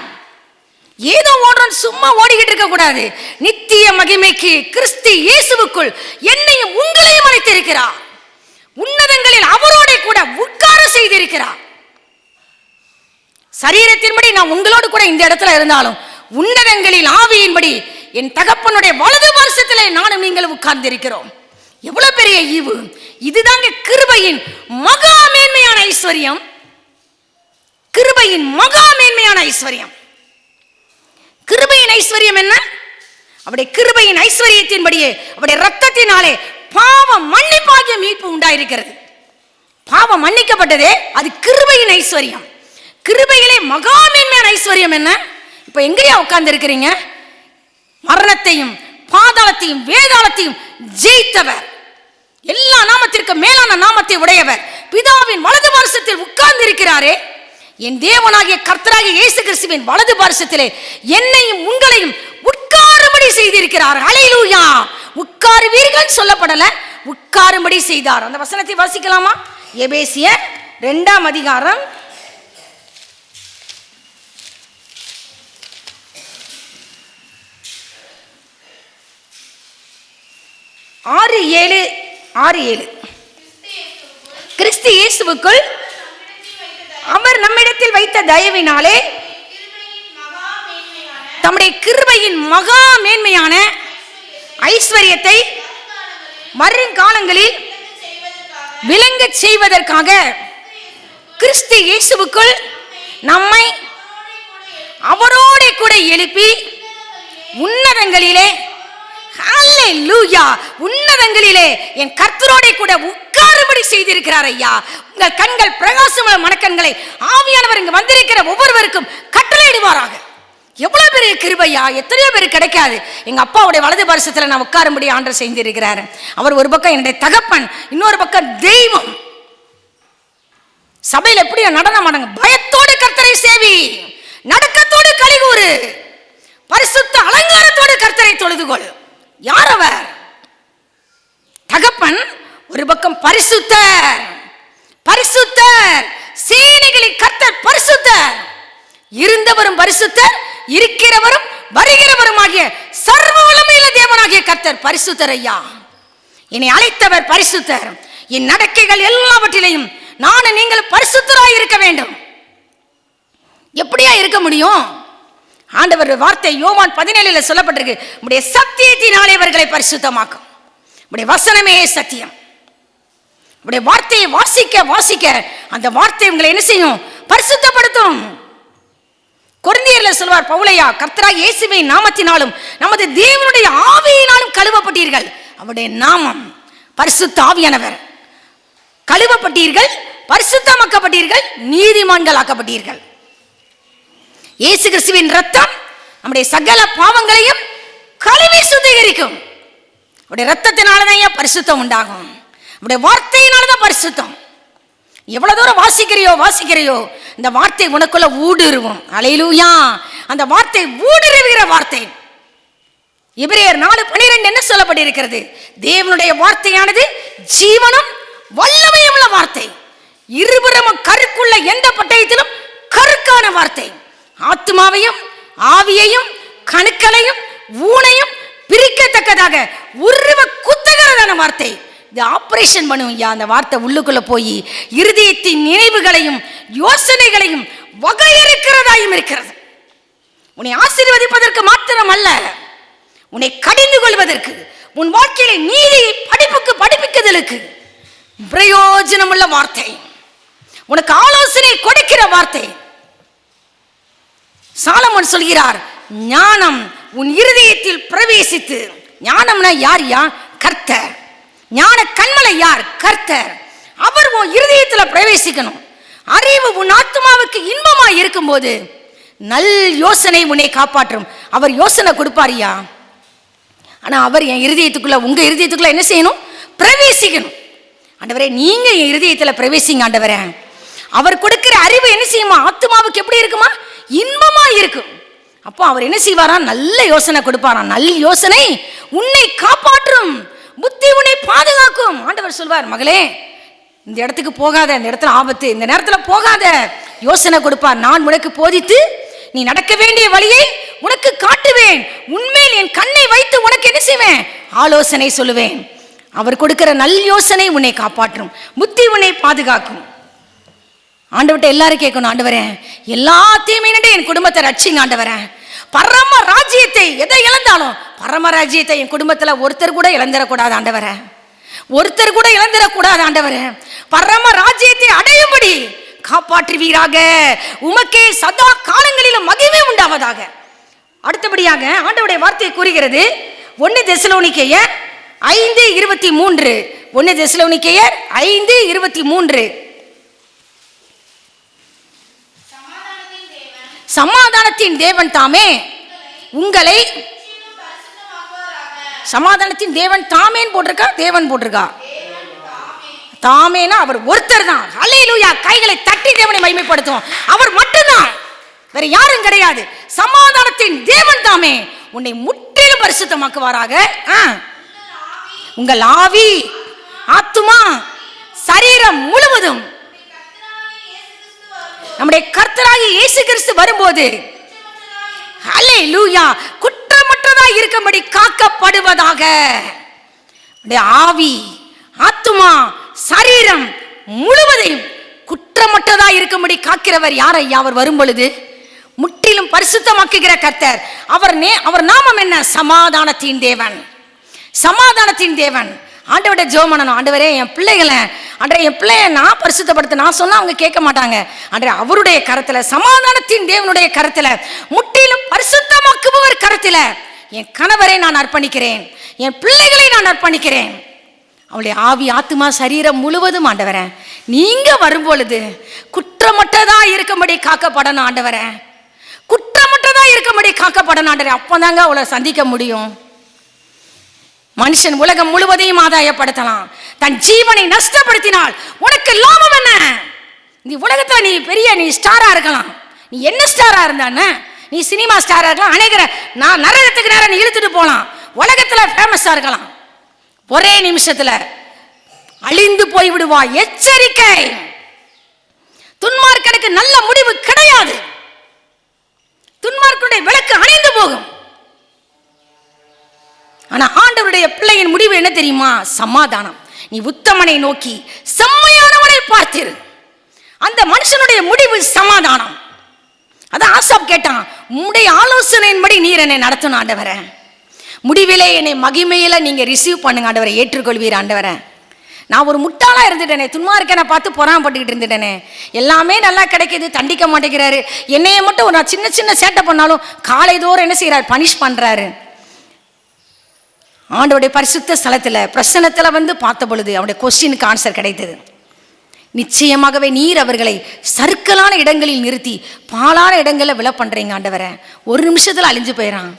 ஏதோ ஓடுறோம் சும்மா ஓடிக்கிட்டு இருக்க கூடாது. நித்திய மகிமைக்கு கிறிஸ்து இயேசுவுக்குள் என்னையும் உங்களையும் அழைத்திருக்கிறார். உன்னதங்களில் அவரோட கூட உட்கார செய்திருக்கிறார். சரீரத்தின்படி நான் உங்களோடு கூட இந்த இடத்துல இருந்தாலும் உன்னதங்களில் ஆவியின்படி என் தகப்பனுடைய வலது பார்சத்திலே நானும் நீங்களும் உட்கார்ந்திருக்கிறோம். எவ்வளவு பெரிய ஈவு! இதுதாங்க கிருபையின் மகா மேன்மையான ஐஸ்வர்யம். கிருபையின் மகா மேன்மையான ஐஸ்வர்யம். கிருபையின் ஐஸ்வர்யம் என்ன? அவருடைய கிருபையின் ஐஸ்வர்யத்தின்படியே அவருடைய ரத்தத்தினாலே பாவ மன்னிப்பாகிய மீட்பு உண்டாயிருக்கிறது. பாவம் மன்னிக்கப்பட்டதே அது கிருபையின் ஐஸ்வர்யம். கிருபையிலே மகா மேன்மையான ஐஸ்வர்யம் என்ன? இப்ப எங்கேயா உட்கார்ந்து இருக்கிறீங்க? மரணத்தையும் பாதாளத்தையும் வேதாளத்தையும் ஜெயித்தவர், எல்லா நாமத்திற்கு மேலான நாமத்தை உடையவர், பிதாவின் வலது பார்சத்தில் உட்கார்ந்து இருக்கிறாரே. என் தேவனாகிய கர்த்தராகிய இயேசு கிறிஸ்துவின் வலது பார்சத்திலே என்னையும் உங்களையும் உட்காரும்படி செய்திருக்கிறார். ஹல்லேலூயா! உட்காருவீர்கள் சொல்லப்படல, உட்காரும்படி செய்தார். அந்த வசனத்தை வாசிக்கலாமா? எபேசியர் 2ஆம் அதிகாரம் 6:7 கிறிஸ்து இயேசுவுக்குள் அவர் நம்மிடத்தில் வைத்த தயவினாலே தம்முடைய கிருபையின் மகா மேன்மையான ஐஸ்வர்யத்தை வருங்காலங்களில் விளங்க செய்வதற்காக கிறிஸ்து இயேசுவுக்குள் நம்மை அவரோட கூட எழுப்பி உன்னதங்களிலே, ஹல்லேலூயா, உன்னதங்களிலே என் கர்த்தரோட கூட உட்காரும்படி செய்திருக்கிறார். ஐயா, உங்கள் கண்கள் பிரகாசமான மனக்கண்களை ஆவியானவர் இங்கு வந்திருக்கிற ஒவ்வொருவருக்கும் கட்டளையிடுவாராக. எவ்வளவு பெரிய கிருபையா! எத்தனையோ பேர் கிடைக்காது. எங்க அப்பாவுடைய வலது பார்சத்துல நான் உட்காரும்படி ஆண்டவர் செய்திருக்கிறார். அவர் ஒரு பக்கம் என்னுடைய தகப்பன், இன்னொரு பக்கம் தெய்வம். சபையில் எப்படியோ நடனம் ஆடுங்க. பயத்தோடு கர்த்தரை சேவி, நடக்கத்தோடு கலிகூறு, பரிசுத்த அலங்காரத்தோடு கர்த்தரை தொழுதுகொள். யார் அவர்? தகப்பன். ஒரு பக்கம் பரிசுத்தர், பரிசுத்தர், சேனைகளின் கர்த்தர் பரிசுத்தர். இருந்தவரும் பரிசுத்தர், இருக்கிறவரும் வருகிறவரும் ஆகிய சர்வ வல்லமையுள்ள தேவனாகிய கர்த்தர் பரிசுத்தர். ஐயா, என்னை அழைத்தவர் பரிசுத்தர். என் நடக்கைகள் எல்லாவற்றிலையும் நானும் நீங்கள் பரிசுத்தராய் இருக்க வேண்டும். எப்படியா இருக்க முடியும்? ஆண்டவர் வார்த்தை யோவான் 17 சொல்லப்பட்டிருக்கு, உம்முடைய சத்தியத்தினாலே அவர்களை பரிசுத்தமாக்கும். உம்முடைய வசனமே சத்தியம். உம்முடைய வார்த்தையை வாசிக்க வாசிக்க அந்த வார்த்தை உங்களை என்ன செய்யும்? பரிசுத்தப்படுத்தும். கொரிந்தியர்ல சொல்வார் பவுலையா, கர்த்தராகிய இயேசுவின் நாமத்தினாலும் நமது தேவனுடைய ஆவியினாலும் கழுவப்பட்டீர்கள். அவருடைய நாமம் பரிசுத்த ஆவியானவர். கழுவப்பட்டீர்கள், பரிசுத்தமாக்கப்பட்டீர்கள், நீதிமான்கள் ஆக்கப்பட்டீர்கள். இயேசு கிறிஸ்துவின் ரத்தம் நம்முடைய சகல பாவங்களையும் கழுவி சுத்திகரிக்கும். அவருடைய ரத்தத்தினாலதான் பரிசுத்தம் உண்டாகும். அவருடைய வார்த்தையினாலதான் பரிசுத்தம். எவ்வளவு தூரம் வாசிக்கிறையோ இந்த வார்த்தை உனக்குள்ள ஊடுருவும். ஹல்லேலூயா! அந்த வார்த்தை ஊடுருவுகிற வார்த்தை. எபிரேயர் 4:12 என்ன சொல்லப்பட்டிருக்கிறது? தேவனுடைய வார்த்தையானது ஜீவனும் வல்லமையும் உள்ள வார்த்தை, இருபுறமும் கருக்குள்ள எந்த பட்டயத்திலும் கருக்கான வார்த்தை, ஆத்மாவையும் ஆவியையும் கணுக்களையும் ஊனையும் பிரிக்கத்தக்கதாக உருவ குத்துகிறதான வார்த்தை. இது ஆபரேஷன் பண்ணும். அந்த வார்த்தை உள்ளுக்குள்ள போய் இருதயத்தின் நினைவுகளையும் யோசனைகளையும் வகையறுக்கிறதாயும் இருக்கிறது. உன்னை ஆசீர்வதிப்பதற்கு மாத்திரம் அல்ல, உன்னை கடிந்து கொள்வதற்கு, உன் வாழ்க்கையில நீதியை படிப்புக்குதலுக்கு பிரயோஜனம் உள்ள வார்த்தை, உனக்கு ஆலோசனை கொடுக்கிற வார்த்தை. சாலமோன் சொல்கிறார், ஞானம் உன் இருதயத்தில் பிரவேசித்து. ஞானம்னா யார்? கர்த்தர். ஞான கண்மலை யார்? கர்த்தர். அவர் உன் இருதயத்தில் பிரவேசிக்கணும். அறிவு உன் ஆத்மாவுக்கு இன்பமாய் இருக்கும் போது நல் யோசனை உன்னை காப்பாற்றும். அவர் யோசனை கொடுப்பாரியா, ஆனா அவர் என் இருதயத்துக்குள்ள, உங்க இருதயத்துக்குள்ள என்ன செய்யணும்? பிரவேசிக்கணும். ஆண்டவரே, நீங்க என் இருதயத்துல பிரவேசிங்க ஆண்டவரே. அவர் கொடுக்கிற அறிவு என்ன செய்யுமா? ஆத்மாவுக்கு எப்படி இருக்குமா? இன்பமா இருக்கும். அப்போ அவர் என்ன செய்வாரா? நல்ல யோசனை கொடுப்பாராம். நல்ல யோசனை உன்னை காப்பாற்றும், புத்தி உன்னை பாதுகாக்கும். ஆண்டவர் சொல்வார், மகளே இந்த இடத்துக்கு போகாத, இந்த இடத்துல ஆபத்து, இந்த நேரத்தில் போகாத. யோசனை கொடுப்பார். நான் உனக்கு போதித்து நீ நடக்க வேண்டிய வழியை உனக்கு காட்டுவேன், உண்மையில் என் கண்ணை வைத்து உனக்கு என்ன செய்வேன்? ஆலோசனை சொல்லுவேன். அவர் கொடுக்கிற நல் யோசனை உன்னை காப்பாற்றும், புத்தி உன்னை பாதுகாக்கும். ஆண்டவர்கிட்ட எல்லாரும் கேட்கணும், ஆண்டவரே எல்லாத்தையுமே என் குடும்பத்தை ரட்சிங்க ஆண்டவரே. பரம ராஜ்யத்தை எதை இழந்தாலும் பரம ராஜ்யத்தை என் குடும்பத்தில் ஒருத்தர் கூட இழந்துடக்கூடாது ஆண்டவரே, ஒருத்தர் கூட இழந்துடக்கூடாது ஆண்டவரே. பரம ராஜ்யத்தை அடையும்படி காப்பாற்றுவீராக, உமக்கே சதா காலங்களிலும் மகிமை உண்டாவதாக. அடுத்தபடியாக ஆண்டவருடைய வார்த்தை கூறுகிறது 1 தெசலோனிக்கேயர் 5:23. 1 தெசலோனிக்கேயர் 5:23. சமாதானத்தின் தேவன் தாமே உங்களை, சமாதானத்தின் தேவன் தாமேன்னு போட்டிருக்கா, தேவன் போட்டிருக்கா? தாமேனா அவர் ஒருத்தர் தான். ஹல்லேலூயா. கைகளை தட்டி தேவனை மகிமைப்படுத்தும். அவர் மட்டும்தான், வேற யாரும் கிடையாது. சமாதானத்தின் தேவன் தாமே உன்னை முற்றிலும் பரிசுத்தமாக்குவாராக. உங்கள் ஆவி, ஆத்துமா, சரீரம் முழுவதும் நம்முடைய கர்த்தராகிய இயேசு கிறிஸ்து வரும்போது ஹல்லேலூயா குற்றமற்றதாய் இருக்கும்படி காக்கப்படுவதாக. ஆவி, ஆத்துமா, சரீரம் முழுவதையும் குற்றமற்றதாய் இருக்கும்படி காக்கிறவர் யார் ஐயா? அவர் வரும் பொழுது முற்றிலும் பரிசுத்தமாக்குகிற கர்த்தர். அவர் நாமம் என்ன? சமாதானத்தின் தேவன். சமாதானத்தின் தேவன். ஆண்டவரை ஜெபம் பண்ணணும். ஆண்டவரே என் பிள்ளைகளை, ஆண்டவரே என் பிள்ளைய நான் பரிசுத்தப்படுத்த நான் சொன்னா அவங்க கேட்க மாட்டாங்க. ஆண்டவரே அவருடைய கரத்துல, சமாதானத்தின் தேவனுடைய கரத்துல, முற்றிலும் பரிசுத்தமாக்குபவர் கரத்துல என் கணவரை நான் அர்ப்பணிக்கிறேன், என் பிள்ளைகளை நான் அர்ப்பணிக்கிறேன். அவளுடைய ஆவி, ஆத்துமா, சரீரம் முழுவதும் ஆண்டவரே நீங்க வரும்பொழுது குற்றமற்றதா இருக்கும்படி காக்கப்படணும் ஆண்டவரே, குற்றமற்றதா இருக்கும்படி காக்கப்படணும் ஆண்டவரே. அப்பதாங்க அவளை சந்திக்க முடியும். மனுஷன் உலகம் முழுவதையும் ஆதாயப்படுத்தலாம், தன் ஜீவனை நஷ்டப்படுத்தினால் உனக்கு லாபம் என்ன? நீ உலகத்துல நீ ஸ்டாரா இருக்கலாம், நீ என்ன ஸ்டாரா இருந்தான, நீ சினிமா ஸ்டாரா இருக்கலாம், அநேகர நான் நரகத்துக்கு நேரம் நீ இழுத்துட்டு போலாம், உலகத்துல ஃபேமஸா இருக்கலாம், ஒரே நிமிஷத்துல அழிந்து போய் விடுவாய். எச்சரிக்கை, துன்மார்க்கனுக்கு நல்ல முடிவு கிடையாது. துன்மார்க்கனுடைய விளக்கு அணைந்து போகும். ஆனா ஆண்டவருடைய பிள்ளையின் முடிவு என்ன தெரியுமா? சமாதானம். நீ உத்தமனை நோக்கி செம்மையானவனை பார்த்திரு. அந்த மனுஷனுடைய முடிவு சமாதானம். அதான் ஆசாப் கேட்டான், உம்முடைய ஆலோசனையின்படி நீர் என்னை நடத்தணும் ஆண்டவரே, முடிவிலே என்னை மகிமையில நீங்க ரிசீவ் பண்ணுங்க ஆண்டவரை, ஏற்றுக்கொள்வீர் ஆண்டவரே. நான் ஒரு முட்டாளா இருந்துட்டேனே, துன்மார்க்கனை பார்த்து பொறாமப்பட்டுக்கிட்டு இருந்துட்டேனே, எல்லாமே நல்லா கிடைக்கிது, தண்டிக்க மாட்டேங்கிறாரு, என்னைய மட்டும் நான் சின்ன சின்ன சேட்டை பண்ணாலும் காலை தோறும் என்ன செய்யறாரு? பனிஷ் பண்றாரு. ஆண்டவருடைய பரிசுத்த ஸ்தலத்துல பிரசன்னத்துல வந்து பார்த்த பொழுது அவனுடைய கொஸ்டினுக்கு ஆன்சர் கிடைத்தது. நிச்சயமாகவே நீர் அவர்களை சறுக்கலான இடங்களில் நிறுத்தி பாலான இடங்களில் விழ பண்றீங்க ஆண்டவரே, ஒரு நிமிஷத்துல அழிஞ்சு போயிடறான்.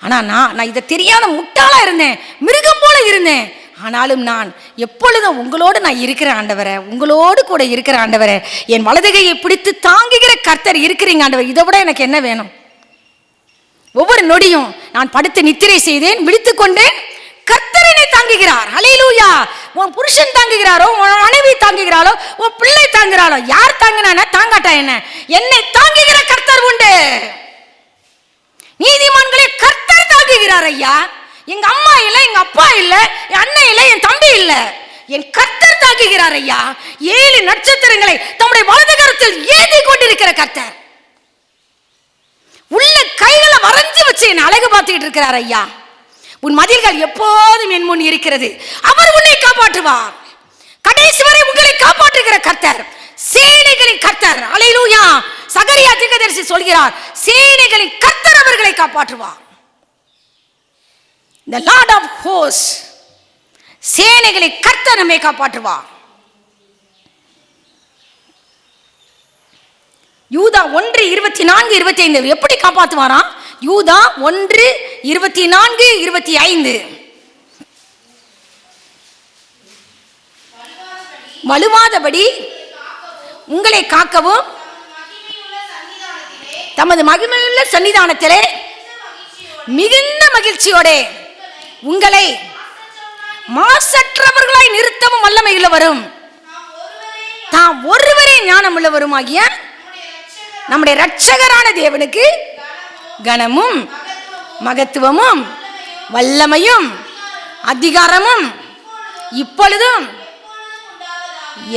ஆனா நான் இதை தெரியாத முட்டாளா இருந்தேன், மிருகம் போல இருந்தேன். ஆனாலும் நான் எப்பொழுதும் உங்களோடு நான் இருக்கிறேன் ஆண்டவரே, உங்களோடு கூட இருக்கிற ஆண்டவரே, என் வலதுகையை பிடித்து தாங்குகிற கர்த்தர் இருக்கிறீங்க ஆண்டவர். இதை விட எனக்கு என்ன வேணும்? ஒவ்வொரு நொடியும் நான் படுத்து நித்திரை செய்தேன், விழித்துக் கொண்டேன், கர்த்தர் என்னை தாங்குகிறார். ஹல்லேலூயா. உன் புருஷன் தாங்குகிறாரோ, உன் மனைவி தாங்குகிறாளோ, உன் பிள்ளை தாங்குகிறாளோ, யார் தாங்கினா தாங்காட்டா என்ன, என்னை தாங்குகிற கர்த்தர் உண்டு. நீதிமான்களே கர்த்தர் தாங்குகிறார் ஐயா. எங்க அம்மா இல்ல, எங்க அப்பா இல்ல, என் அண்ணன் இல்ல, என் தம்பி இல்ல, என் கர்த்தர் தாங்குகிறார் ஐயா. 7 நட்சத்திரங்களை தம்முடைய வலது கரத்தில் ஏந்தி கொண்டிருக்கிற கர்த்தர், உள்ள கைகளை வரைஞ்சு வச்சு என்ன அழகு பார்த்துக்கிட்டு இருக்கிறார் ஐயா. உன் மதில்கள் எப்போதும் என் முன் இருக்கிறது, அவர் உன்னை காப்பாற்றுவார். கடைசி வரை உங்களை காப்பாற்றுகிற கர்த்தர், சேனைகளின் கர்த்தர். அல்லேலூயா. சகரியா தீர்க்கதரிசி சொல்கிறார், சேனைகளின் கர்த்தர் அவர்களை காப்பாற்றுவார். The Lord of hosts, சேனைகளை கர்த்தர் நம்மை காப்பாற்றுவார். யூதா 1:24-25 எப்படி காப்பாற்றுவாராம்? யூதா 1:24-25 வலுவாதபடி உங்களை காக்கவும் தமது மகிமையுள்ள சன்னிதானத்திலே மிகுந்த மகிழ்ச்சியோட உங்களை மாசற்றவர்களாய் நிறுத்தவும் வல்லமையுள்ளவரும் தாம் ஒருவரே ஞானம் உள்ளவருமாகிய நம்முடைய இரட்சகரான தேவனுக்கு கனமும் மகத்துவமும் வல்லமையும் அதிகாரமும் இப்பொழுதும்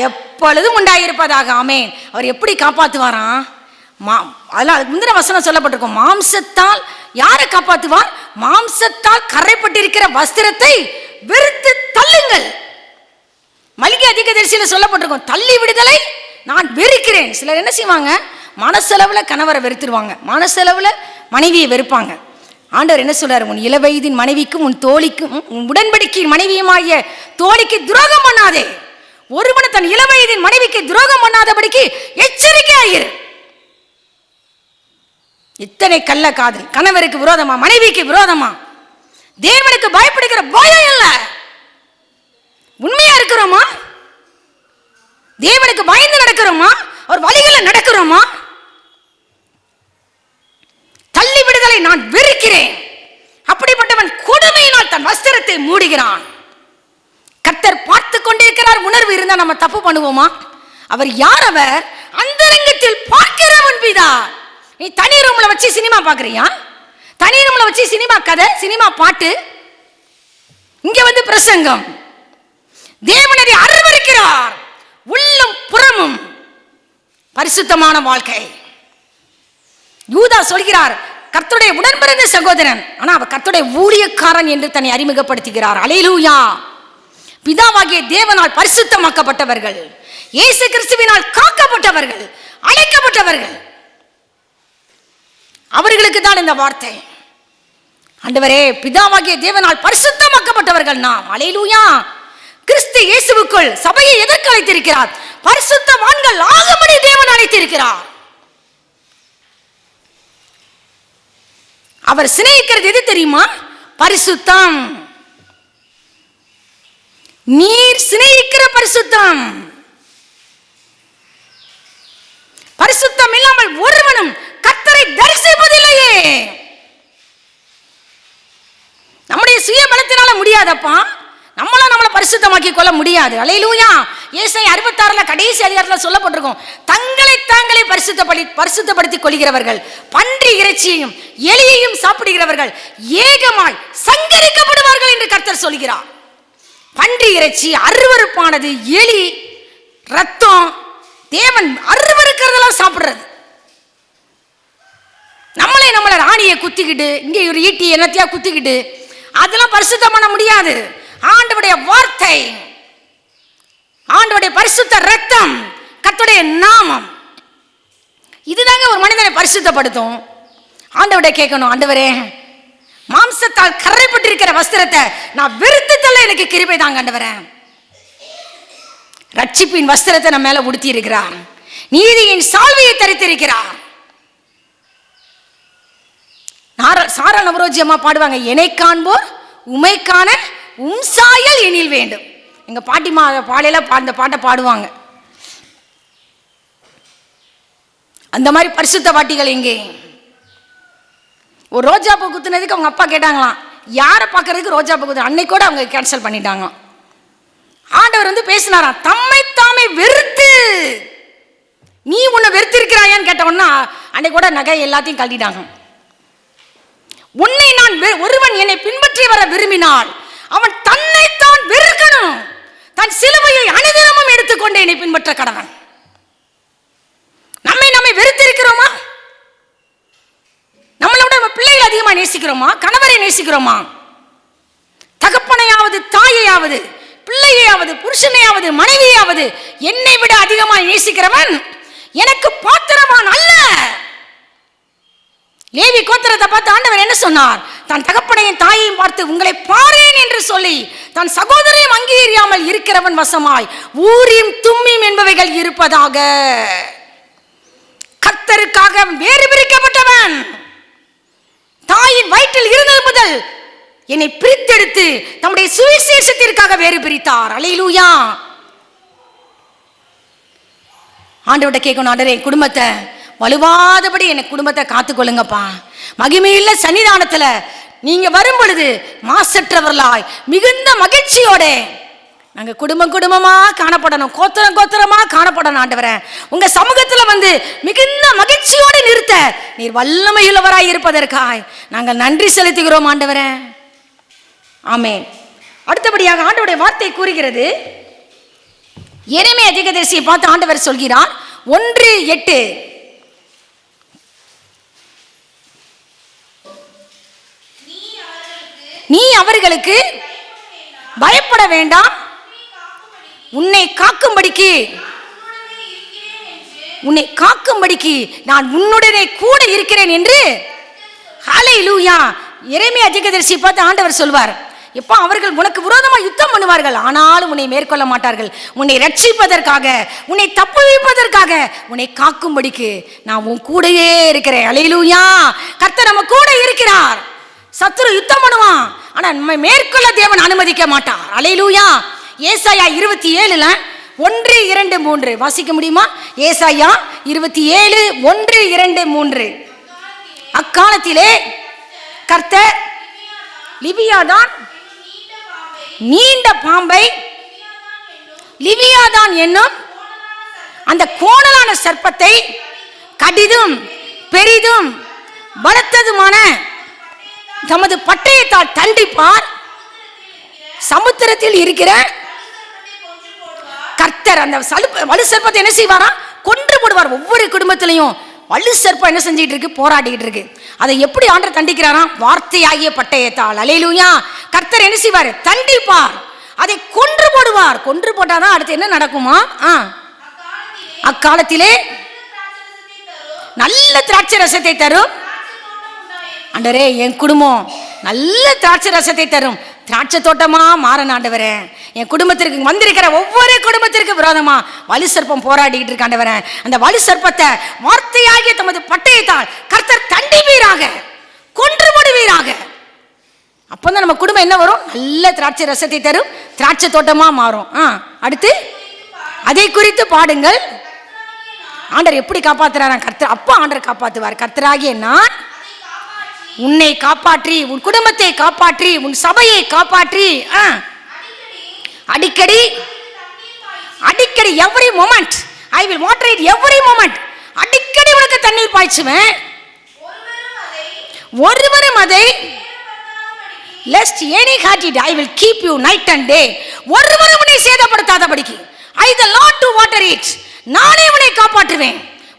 எப்பொழுதும் உண்டாயிருப்பதாக. ஆமென். அவர் எப்படி காப்பாற்றுவாராம்? அதெல்லாம் அதுக்கு முந்தின வசனம் சொல்லப்பட்டிருக்கும். மாம்சத்தால் யாரை காப்பாற்றுவார்? மாம்சத்தால் கரைப்பட்டிருக்கிற வஸ்திரத்தை வெறுத்து தள்ளுங்கள். மல்கியா தீர்க்கதரிசியில் சொல்லப்பட்டிருக்கும், தள்ளி விடுதலை நான் வெறுக்கிறேன். சிலர் என்ன செய்வாங்க? மனசெலவில் கணவரை வெறுத்துருவாங்க, மனசெலவில் மனைவியை வெறுப்பாங்க. ஆண்டவர் என்ன சொல்றாரு? உன் இளவயதின் மனைவிக்கும் உன் தோழிக்கும் உன் உடன்படிக்கையின் மனைவியுமாகிய தோழிக்கு துரோகம் பண்ணாதே. ஒருவன் தன் இளவயதின் மனைவிக்கு துரோகம் பண்ணாதபடிக்கு எச்சரிக்கையாயிரு. இத்தனை கள்ள காதல், கணவருக்கு விரோதமா, மனைவிக்கு விரோதமா, தேவனுக்கு பயப்படுகிற பயம் இல்ல. உண்மையா இருக்கிறோமா? தேவனுக்கு பயந்து நடக்கிறோமா? அவர் வழிகளை நடக்கிறோமா? தள்ளி விடுதலை நான் வெறுக்கிறேன். அப்படிப்பட்டவன் கொடுமையினால் தன் வஸ்திரத்தை மூடுகிறான். கர்த்தர் பார்த்து கொண்டிருக்கிறார். உணர்வு இருந்தா நம்ம தப்பு பண்ணுவோமா? அவர் யார்? அவர் அந்தரங்கத்தில் பார்க்கிறவன் பிதா. நீ தனி ரூம்ல வச்சு சினிமா பாக்குறியா? தனி ரூம்ல வச்சு சினிமா கதை, சினிமா பாட்டு, இங்க வந்து பிரசங்கம். தேவனதை அருவருக்கிறார். உள்ளும் புறமும் பரிசுத்தமான வாழ்க்கை. யூதா சொல்கிறார், கர்த்தருடைய உடன்பிறந்த சகோதரன், ஆனா அவர் கர்த்தருடைய ஊழியக்காரன் என்று தன்னை அறிமுகப்படுத்துகிறார். அல்லேலூயா. பிதாவாகிய தேவனால் பரிசுத்தமாக்கப்பட்டவர்கள், இயேசு கிறிஸ்துவினால் காக்கப்பட்டவர்கள், அழைக்கப்பட்டவர்கள், அவர்களுக்கு தான் இந்த வார்த்தை. ஆண்டவரே, பிதாவாகிய தேவனால் பரிசுத்தமாக்கப்பட்டவர்கள் நாம். அல்லேலூயா. கிறிஸ்து இயேசுவுக்குள் சபையை எதற்கு அழைத்திருக்கிறார்? பரிசுத்தவான்கள் ஆகும்படி தேவன் அழைத்திருக்கிறார். அவர் சிநேகிக்கிறது எது தெரியுமா? பரிசுத்தம். நீர் சிநேகிக்கிற பரிசுத்தம். பரிசுத்தம் இல்லாமல் ஒருவனும் கர்த்தரை தரிசிப்பதில்லையே. நம்முடைய சுய பலத்தினால முடியாதப்பா. நம்மளை பரிசுத்தமாக்கி கொள்ள முடியாது. அல்லேலூயா. ஏசாயா 66 கடைசி அதிகாரத்தில் சொல்லப்பட்டிருக்கும், தங்களை தாங்களே பரிசுத்தப்படுத்திக் கொள்கிறவர்கள், பன்றி இறைச்சியையும் எலியையும் சாப்பிடுகிறவர்கள் ஏகமாய் சங்கரிக்கப்படுவார்கள் என்று கர்த்தர் சொல்கிறார். பன்றி இறைச்சி அருவருப்பானது, எலி ரத்தம் தேவன் அருவருக்கிறதெல்லாம் சாப்பிடுறது. நம்மளை ராணியை குத்திக்கிட்டு, இங்கே ஒரு ஈட்டி என்னத்தையா குத்திக்கிட்டு அதெல்லாம் பரிசுத்தம் பண்ண முடியாது. ஆண்டவருடைய வார்த்தை, ஆண்டவருடைய பரிசுத்த ரத்தம், கர்த்தருடைய நாமம், இதுதாங்க ஒரு மனிதனை பரிசுத்தப்படுத்தும். ஆண்டவருடைய கேட்கணும், ஆண்டவரே, மாம்சத்தால் கரைப்பட்டிருக்கிற வஸ்திரத்தை நான் வெறுத்து தள்ள எனக்கு கிருபை தாங்க ஆண்டவரே. ரட்சிப்பின் வஸ்திரத்தை நம்ம மேல உடுத்தி இருக்கிறார். நீதியின் சால்வையை தரித்திருக்கிறார். சாரா நவரோஜி அம்மா பாடுவாங்க, என்னை காண்போர் உமை காண உம் சாயல் எனில் வேண்டும். எங்க பாட்டிமா பாலையில அந்த பாட்டை பாடுவாங்க. அந்த மாதிரி பரிசுத்த பாட்டிகள் எங்கே? ஒரு ரோஜா பூ குத்துனதுக்கு அவங்க அப்பா கேட்டாங்களாம், யாரை பார்க்கறதுக்கு ரோஜா பூ குத்து? அன்னைக்கு கூட அவங்க கேன்சல் பண்ணிட்டாங்க. ஆண்டவர் வந்து பேசினாராம், தம்மை தாமே வெறுத்து நீ உன்னை வெறுத்து இருக்கிறாயான்னு கேட்டவன்னா அன்னைக்கு கூட நகை எல்லாத்தையும் கழட்டிட்டாங்க. உன்னை நான் ஒருவன் என்னை பின்பற்றி வர விரும்பினால் அவன் தன்னைத்தான் வெறுக்கணும், தன் சிலுவையை அனுதினமும் எடுத்துக்கொண்டு என்னை பின்பற்ற கடவன். நம்மை வெறுத்திருக்கிறோமா? நம்மளோட நம்ம பிள்ளைகளை அதிகமா நேசிக்கிறோமா? கணவரை நேசிக்கிறோமா? தகப்பனையாவது தாயையாவது பிள்ளையாவது புருஷனையாவது மனைவியாவது என்னை விட அதிகமாக நேசிக்கிறவன் எனக்கு பாத்திரவான் அல்ல. லேவி கோத்திரத்தை பார்த்து ஆண்டவர் என்ன சொன்னார்? தன் தகப்பனையும் தாயையும் பார்த்து உங்களை பாரேன் என்று சொல்லி தன் சகோதரையும் அங்கீகரியாமல் இருக்கிறவன் வசமாய் ஊரியும் தும்மியும் என்பவைகள் இருப்பதாக. கர்த்தருக்காக வேறு பிரிக்கப்பட்டவன், தாயின் வயிற்றில் இருந்தது முதல் என்னை பிரித்தெடுத்து தம்முடைய சுவிசேஷத்திற்காக வேறு பிரித்தார். அல்லேலூயா. ஆண்டவர்கிட்ட கேட்கணும், ஆண்டவரே, குடும்பத்தை வலுவாதபடி என் குடும்பத்தை காத்துக்கொள்ளுங்கப்பா. மகிமையுள்ள சன்னிதானத்துல நீங்க வரும் பொழுது மாசற்றவர்களாய் மிகுந்த மகிழ்ச்சியோட நாங்க குடும்பம் குடும்பமா காணப்படணும், கோத்திரம் கோத்திரமா காணப்படணும். ஆண்டவரே, உங்க சமூகத்துல வந்து மிகுந்த மகிழ்ச்சியோடு நிறுத்த நீர் வல்லமையுள்ளவராய் இருப்பதற்காய் நாங்கள் நன்றி செலுத்துகிறோம் ஆண்டவரே. ஆமென். அடுத்தபடியாக ஆண்டவருடைய வார்த்தை கூறுகிறது, எரேமியா தீர்க்கதரிசியை பார்த்து ஆண்டவர் சொல்கிறார் 1:8, நீ அவர்களுக்கு பயப்பட வேண்டாம், உன்னை காக்கும்படிக்கு நான் உன்னுடனே கூட இருக்கிறேன் என்று. ஹல்லேலூயா. எரேமியா தீர்க்கதரிசியை பார்த்து ஆண்டவர் சொல்வார், எப்பா அவர்கள் உனக்கு விரோதமாக யுத்தம் பண்ணுவார்கள், ஆனாலும் உன்னை மேற்கொள்ள மாட்டார்கள். உன்னை ரட்சிப்பதற்காக, உன்னை தப்புவிப்பதற்காக, உன்னை காக்கும்படிக்கு நான் உன் கூடயே இருக்கிறேன். ஹல்லேலூயா. கர்த்தர் நம்ம கூட இருக்கிறார். சத்துரு யுத்தம் பண்ணுவான், ஆனா நம்ம மேற்கொள்ள தேவன் அனுமதிக்க மாட்டார். ஹல்லேலூயா. ஏசாயா 27 1, 2, 3 வாசிக்க முடியுமா? ஏசாயா 27 1, 2, 3. அக்காலத்திலே கர்த்தர் லிபியாதான் நீண்ட பாம்பை, லிபியாதான் என்னும் அந்த கோணலான சர்ப்பத்தை கடிதும் பெரிதும் பலத்ததுமான தமது பட்டயத்தால் தண்டிப்பார். சமுத்திரத்தில் இருக்கிற கர்த்தர் அந்த வலு சர்ப்பத்தை என்ன செய்வாரா? கொன்று போடுவார். ஒவ்வொரு குடும்பத்திலையும் வலு சர்ப்பம் என்ன செஞ்சிட்டு இருக்கு? போராடிக்கிட்டு இருக்கு. அதை எப்படி ஆண்டவர் தண்டிக்கிறாராம்? வார்த்தையாகிய பட்டயத்தால். அல்லேலூயா. கர்த்தர் என்ன செய்வார்? தண்டிப்பார், அதை கொன்று போடுவார். கொன்று போட்டாதான் அடுத்து என்ன நடக்குமா? அக்காலத்திலே நல்ல திராட்சை ரசத்தை தரும். ஆண்டவரே, என் குடும்பம் நல்ல திராட்சை ரசத்தை தரும் திராட்சை தோட்டமா மாறன. ஆண்டவரே, என் குடும்பத்திற்கு வந்திருக்கிற ஒவ்வொரு குடும்பத்திற்கு விரோதமா வலு சர்ப்பம் போராடிட்டு இருக்க. ஆண்டவரே, அந்த வலு சர்ப்பத்தை வார்த்தையாகிய தமது பட்டயத்தால் கர்த்தர் தண்டிப்பீராக, கொன்று போடுவீராக. அப்பதான் நம்ம குடும்பம் என்ன வரும்? நல்ல திராட்சை ரசத்தை தரும் திராட்சை தோட்டமா மாறும். அடுத்து அதை குறித்து பாடுங்கள். ஆண்டவர் எப்படி காப்பாத்துறாராம்? கர்த்தர் அப்பா ஆண்டவர் காப்பாத்துவார். கர்த்தராகிய நான் உன்னை காப்பாற்றி, உன் குடும்பத்தை காப்பாற்றி, உன் சபையை காப்பாற்றி, அடிக்கடி every moment I will water it every moment. அடிக்கடி உனக்கு தண்ணீர் பாய்ச்சுவேன். ஒருவரும் அதை lest any hurt it I will keep you night and day. ஒருவரும் உன்னை சேதப்படுத்தாதபடிக்கு I the Lord to water it. நானே உன்னை காப்பாற்றுவேன்.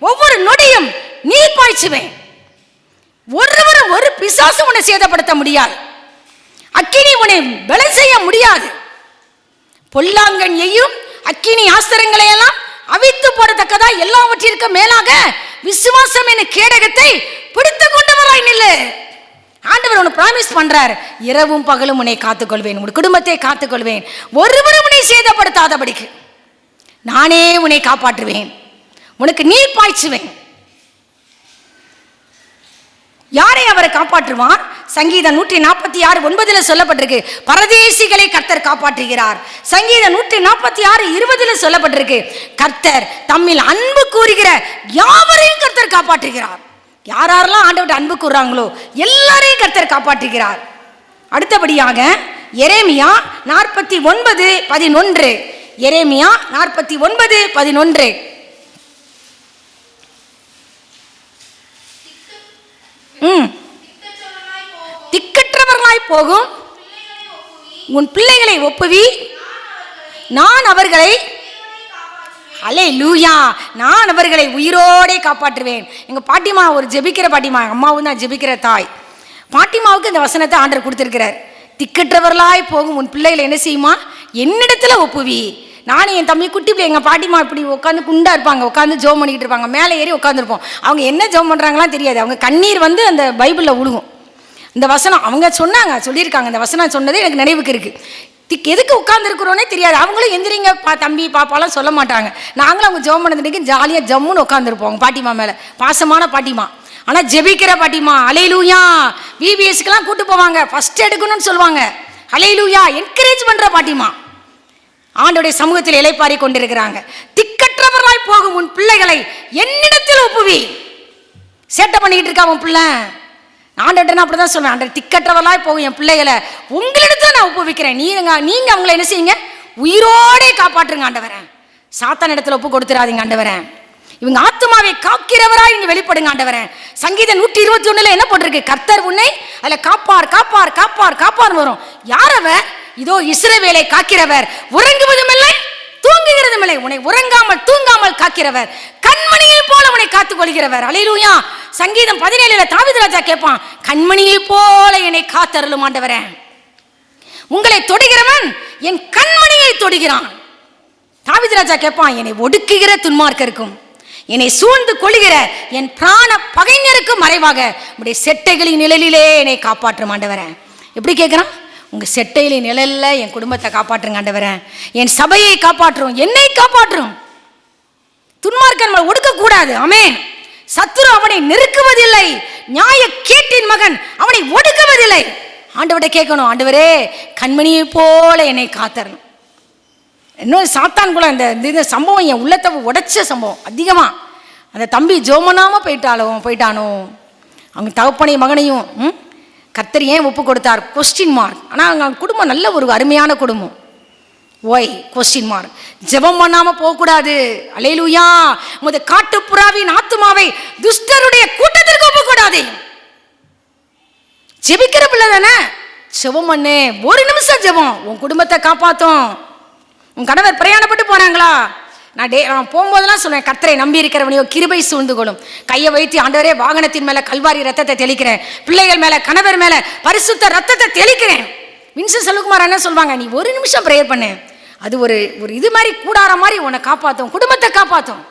ஒவ்வொரு நொடியும் நீர் பாய்ச்சுவேன். ஒருவரும் ஒரு பிசாசு உன்னை சேதப்படுத்த முடியாது. அக்கினி உன்னை பல செய்ய முடியாது. பொல்லாங்கன் எய்யும் அக்கினி ஆஸ்திரங்களை எல்லாம் அவித்து போடத்தக்கதா எல்லாவற்றிற்கும் மேலாக விசுவாசம் என்ற கேடகத்தை பிடித்து கொண்டவராய் நில்லு. ஆண்டவர் உன்னை பிராமிஸ் பண்றார், இரவும் பகலும் உன்னை காத்துக்கொள்வேன், உன் குடும்பத்தை காத்துக்கொள்வேன், ஒருவரும் உன்னை சேதப்படுத்தாதபடிக்கு நானே உன்னை காப்பாற்றுவேன், உனக்கு நீர் பாய்ச்சுவேன். யாரை அவரை காப்பாற்றுவார்? சங்கீதம் 146:9 சொல்லப்பட்டிருக்கு, பரதேசிகளை கர்த்தர் காப்பாற்றுகிறார். சங்கீதம் 146:20 சொல்லப்பட்டிருக்கு, கர்த்தர் தம்மில் அன்பு கூறுகிற யாவரையும் கர்த்தர் காப்பாற்றுகிறார். யாரெல்லாம் ஆண்டவர்கிட்ட அன்பு கூறுறாங்களோ எல்லாரையும் கர்த்தர் காப்பாற்றுகிறார். அடுத்தபடியாக எரேமியா 49:11. எரேமியா 49:11. திக்கற்றவர்களாய் போகும் உன் பிள்ளைகளை ஒப்புவி, நான் அவர்களை அல்லேலூயா நான் அவர்களை உயிரோடே காப்பாற்றுவேன். எங்க பாட்டிமா ஒரு ஜெபிக்கிற பாட்டிமா, அம்மாவும் தான் ஜெபிக்கிற தாய். பாட்டிமாவுக்கு இந்த வசனத்தை ஆண்டவர் கொடுத்திருக்கிறார். திக்கற்றவர்களாய் போகும் உன் பிள்ளைகளை என்ன செய்யுமா? என்னிடத்துல ஒப்புவி. நானும் என் தம்பி குட்டி பிள்ளை, எங்கள் பாட்டிமா இப்படி உட்காந்து குண்டா இருப்பாங்க, உட்காந்து ஜெபம் பண்ணிக்கிட்டு இருப்பாங்க, மேலே ஏறி உட்காந்துருப்போம். அவங்க என்ன ஜெபம் பண்ணுறாங்களாம் தெரியாது, அவங்க கண்ணீர் வந்து அந்த பைபிளில் விழுகும். இந்த வசனம் அவங்க சொல்லியிருக்காங்க, இந்த வசனம் சொன்னது எனக்கு நினைவுக்கு இருக்குது. எதுக்கு உட்காந்துருக்குறோன்னே தெரியாது. அவங்களும் எந்திரிங்க தம்பி பாப்பாலாம் சொல்ல மாட்டாங்க. நாங்களும் அவங்க ஜெபம் பண்ணதுக்கு ஜாலியாக ஜம்முன்னு உட்காந்துருப்போம் அவங்க பாட்டிமா மேலே. பாசமான பாட்டிமா, ஆனால் ஜெபிக்கிற பாட்டிமா. அல்லேலூயா. VBSக்கெலாம் கூட்டு போவாங்க, ஃபஸ்ட் எடுக்கணும்னு சொல்லுவாங்க. அல்லேலூயா. என்கரேஜ் பண்ணுற பாட்டிமா ஆண்டவருடைய சமூகத்தில் இளைப்பாரி கொண்டிருக்கிறாங்க. திக்கற்றவர்களாய் போகும் உன் பிள்ளைகளை என்னிடத்தில் ஒப்புவி, சேட்டை பண்ணிக்கிட்டு இருக்கா உன் பிள்ளை. ஆண்டவர்கிட்ட அப்படி தான் சொல்லுவேன், ஆண்டவர் திக்கற்றவர்களாய் போகும் என் பிள்ளைகளை உங்களிடத்துல நான் ஒப்புவிக்கிறேன். நீங்க அவங்களை என்ன செய்யுங்க, உயிரோடே காப்பாற்றுங்க ஆண்டவரே. சாத்தான் இடத்துல ஒப்பு கொடுத்துறாதீங்க ஆண்டவரே. இவங்க ஆத்துமாவை காக்கிறவராய் நீங்க வெளிப்படுங்க ஆண்டவரே. சங்கீதம் 121 என்ன போட்டிருக்கு, கர்த்தர் உன்னை அதுல காப்பார் காப்பார் காப்பார் காப்பார் வரும். யார் அவர்? இதோ இஸ்ரவேலை காக்கிறவர், உறங்குவதும் இல்லை தூங்குகிறதும் இல்லை, உன்னை உறங்காமல் தூங்காமல் காக்கிறவர், கண்மணியை போல உன்னை காத்துக் கொள்கிறவர். அல்லேலூயா. சங்கீதம் 17 தாவீது ராஜா கேட்பான், கண்மணியை போல என்னை காத்தருளும் ஆண்டவரே. உங்களை தொடுகிறவன் என் கண்மணியை தொடுகிறான். தாவீது ராஜா கேட்பான், என்னை ஒடுக்குகிற துன்மார்க்கருக்கும் என்னை சூழ்ந்து கொள்கிற என் பிராண பகைஞருக்கும் மறைவாக உடைய செட்டைகளின் நிழலிலே என்னை காப்பாற்றும் ஆண்டவரே. எப்படி கேட்கிறான்? உங்க செட்டைகளின் நிழல்ல என் குடும்பத்தை காப்பாற்றுங்க ஆண்டவரே, என் சபையை காப்பாற்றும், என்னை காப்பாற்றும். துன்மார்க்கன் ஒடுக்க கூடாது. ஆமென். சத்துரு அவனை நெருக்குவதில்லை, நியாய கேட்டின் மகன் அவனை ஒடுக்குவதில்லை. ஆண்டவரை கேட்கணும், ஆண்டவரே கண்மணியை போல என்னை காத்தரணும். இன்னும் சாத்தான் கூட இந்த சம்பவம் என் உள்ளத்தை உடைச்ச சம்பவம். அதிகமாக அந்த தம்பி ஜோமனாமல் போயிட்டானோ, அவங்க தகப்பனையும் மகனையும் கர்த்தர் ஏன் ஒப்பு கொடுத்தார்? Question mark. ஆனால் அவங்க குடும்பம் நல்ல ஒரு அருமையான குடும்பம். Why question mark. ஜெபம் பண்ணாமல் போகக்கூடாது. அல்லேலூயா. முத காட்டுப்புறாவின் ஆத்துமாவை துஷ்டருடைய கூட்டத்திற்கு ஒப்புக்கூடாது. ஜெபிக்கிற பிள்ளை தானே, ஜெபம் பண்ணு. ஒரு நிமிஷம் ஜெபம் உன் குடும்பத்தை காப்பாற்றும். உன் கணவர் பிரயாணப்பட்டு போறாங்களா, நான் போகும்போதெல்லாம் சொல்லுவேன், கர்த்தரை நம்பி இருக்கிறவனையோ கிருபை சூழ்ந்து கொள்ளும். கையை வைத்து ஆண்டவரே வாகனத்தின் மேல கல்வாரி ரத்தத்தை தெளிக்கிறேன், பிள்ளைகள் மேல கணவர் மேல பரிசுத்த ரத்தத்தை தெளிக்கிறேன். வின்சன் செல்வகுமார் என்ன சொல்வாங்க, நீ ஒரு நிமிஷம் பிரேயர் பண்ணு, அது ஒரு இது மாதிரி கூடார மாதிரி உன்னை காப்பாற்றும், குடும்பத்தை காப்பாற்றும்.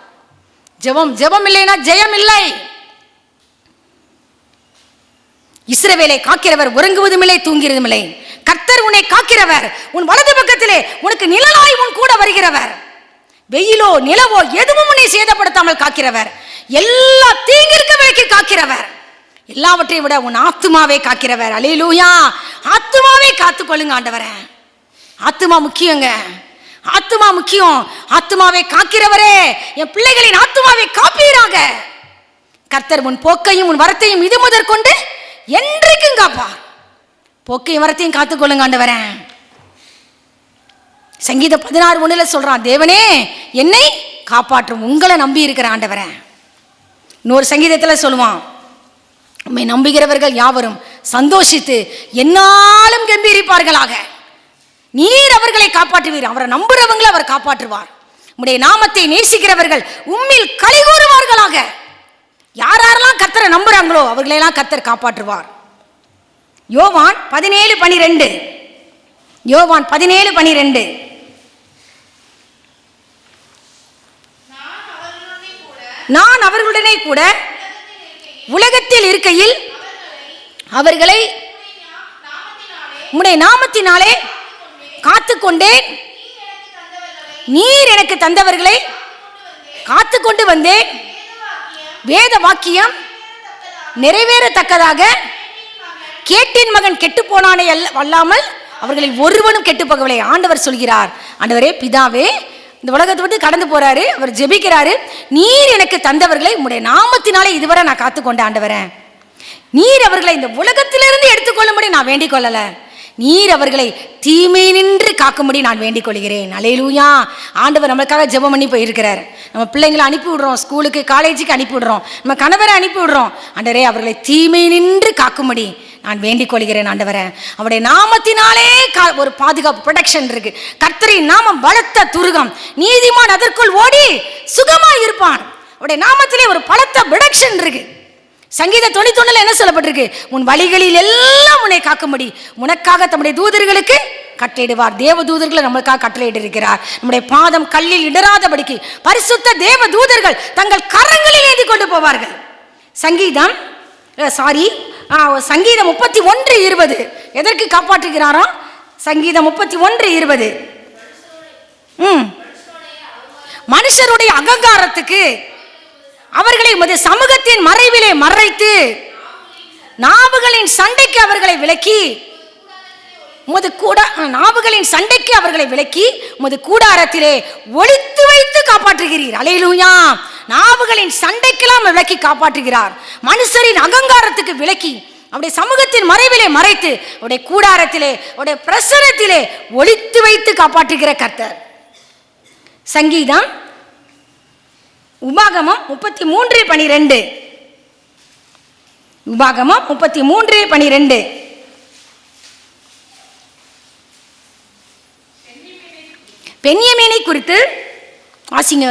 ஜெபம் இல்லைன்னா ஜெயம் இல்லை. இஸ்ரவேலை காக்கிறவர் உறங்குவதும் இல்லை தூங்கிறதும் இல்லை. கர்த்தர் உன்னை காக்கிறவர், உன் வலது பக்கத்திலே உனக்கு நிழலாய் உன் கூட வருகிறவர். வெயிலோ நிலவோ எதுவும் உன்னை சேதப்படுத்தாமல் காக்கிறவர், எல்லா தீங்கிற்கு விலக்கி காக்கிறவர், எல்லாவற்றையும் விட உன் ஆத்துமாவை காக்கிறவர். அல்லேலூயா. ஆத்துமாவை காத்துக்கொள்ளுங்க ஆண்டவரே. ஆத்துமா முக்கியங்க, ஆத்துமா முக்கியம். ஆத்துமாவை காக்கிறவரே, என் பிள்ளைகளின் ஆத்துமாவை காப்பீராக. கர்த்தர் உன் போக்கையும் உன் வரத்தையும் இது முதற்கொண்டு என்றைக்கும் காப்பார். போக்கையும் வரத்தையும் காத்துக்கொள்ளுங்க ஆண்டவரே. சங்கீதம் 16:1 சொல்றான், தேவனே என்னை காப்பாற்றும், உங்களை நம்பி இருக்கிற ஆண்டவரே. இன்னொரு சங்கீதத்தில் சொல்லுவான், உம்மை நம்புகிறவர்கள் யாவரும் சந்தோஷித்து என்னாலும் கம்பீரிப்பார்களாக. நீர் அவர்களை காப்பாற்றுவீர், அவரை நம்புறவங்களை அவர் காப்பாற்றுவார். உம்முடைய நாமத்தை நேசிக்கிறவர்கள் உம்மில் களி கூறுவார்களாக. யாரெல்லாம் கர்த்தரை நம்புறாங்களோ அவர்களெல்லாம் கர்த்தர் காப்பாற்றுவார். யோவான் 17:12, யோவான் 17:12, நான் அவர்களுடனே கூட உலகத்தில் இருக்கையில் அவர்களை உம்முடைய நாமத்தினாலே காத்துக்கொண்டேன். நீர் எனக்கு தந்தவர்களை காத்துக்கொண்டு வந்தேன். வேத வாக்கியம் நிறைவேறத்தக்கதாக கேட்டின் மகன் கெட்டு போனானே அல்லாமல் அவர்களில் ஒருவனும் கெட்டு போகவில்லை. ஆண்டவர் சொல்கிறார், ஆண்டவரே பிதாவே, இந்த உலகத்தை விட்டு கடந்து போறாரு, அவர் ஜெபிக்கிறாரு, நீர் எனக்கு தந்தவர்களை உம்முடைய நாமத்தினாலே இதுவரை நான் காத்துக்கொண்ட ஆண்டவரே. நீர் அவர்களை இந்த உலகத்திலிருந்து எடுத்துக்கொள்ளும்படி நான் வேண்டிக் கொள்ளல, நீர் அவர்களை தீமை நின்று காக்கும்படி நான் வேண்டிக் கொள்கிறேன். அல்லேலூயா. ஆண்டவர் நம்மளுக்காக ஜெபம் பண்ணி போயிருக்கிறார். நம்ம பிள்ளைங்களை அனுப்பி விடுறோம், ஸ்கூலுக்கு காலேஜுக்கு அனுப்பி விடுறோம், நம்ம கணவரை அனுப்பி விடுறோம். ஆண்டவரே அவர்களை தீமை நின்று காக்கும்படி நான் வேண்டிக் கொள்கிறேன் ஆண்டவரே. அவருடைய நாமத்தினாலே ஒரு பாதுகாப்பு, ப்ரொடெக்ஷன் இருக்கு. கர்த்தரின் நாமம் பலத்த துருகம், நீதிமான் அதற்குள் ஓடி சுகமாய் இருப்பான். அவருடைய நாமத்திலே ஒரு பலத்த ப்ரொடெக்ஷன் இருக்கு. சங்கீதம் 91 என்ன சொல்லப்பட்டிருக்கு, உன் வழிகளில் எல்லாம் உன்னை காக்கும்படி உனக்காக தம்முடைய தூதர்களுக்கு கட்டளையிடுவார். தேவ தூதர்களை நம்மளுக்காக கட்டளையிட்டு இருக்கிறார். நம்முடைய பாதம் கல்லில் இடராதபடிக்கு பரிசுத்த தேவ தூதர்கள் தங்கள் கரங்களில் ஏந்தி கொண்டு போவார்கள். சங்கீதம் 31:20 எதற்கு காப்பாற்றுகிறாராம்? சங்கீதம் 31:20 மனுஷருடைய அகங்காரத்துக்கு அவர்களை உமது சமூகத்தின் மறைவிலே மறைத்து நாவுகளின் சண்டைக்கு அவர்களை விலக்கி உமது நாவுகளின் சண்டைக்கு அவர்களை விலக்கி உமது கூடாரத்திலே ஒளித்து வைத்து காப்பாற்றுகிறீர். அல்லேலூயா. நாவுகளின் சண்டைக்கெல்லாம் விலக்கி காப்பாற்றுகிறார். மனுஷரின் அகங்காரத்துக்கு விலக்கி அவருடைய சமூகத்தின் மறைவிலே மறைத்து அவருடைய கூடாரத்திலே அவருடைய பிரசனத்திலே ஒளித்து வைத்து காப்பாற்றுகிற கர்த்தர். சங்கீதம் உபாகமம் 33:12. உபாகமம் 33:12. பென்யமீனை குறித்து வாசிங்க.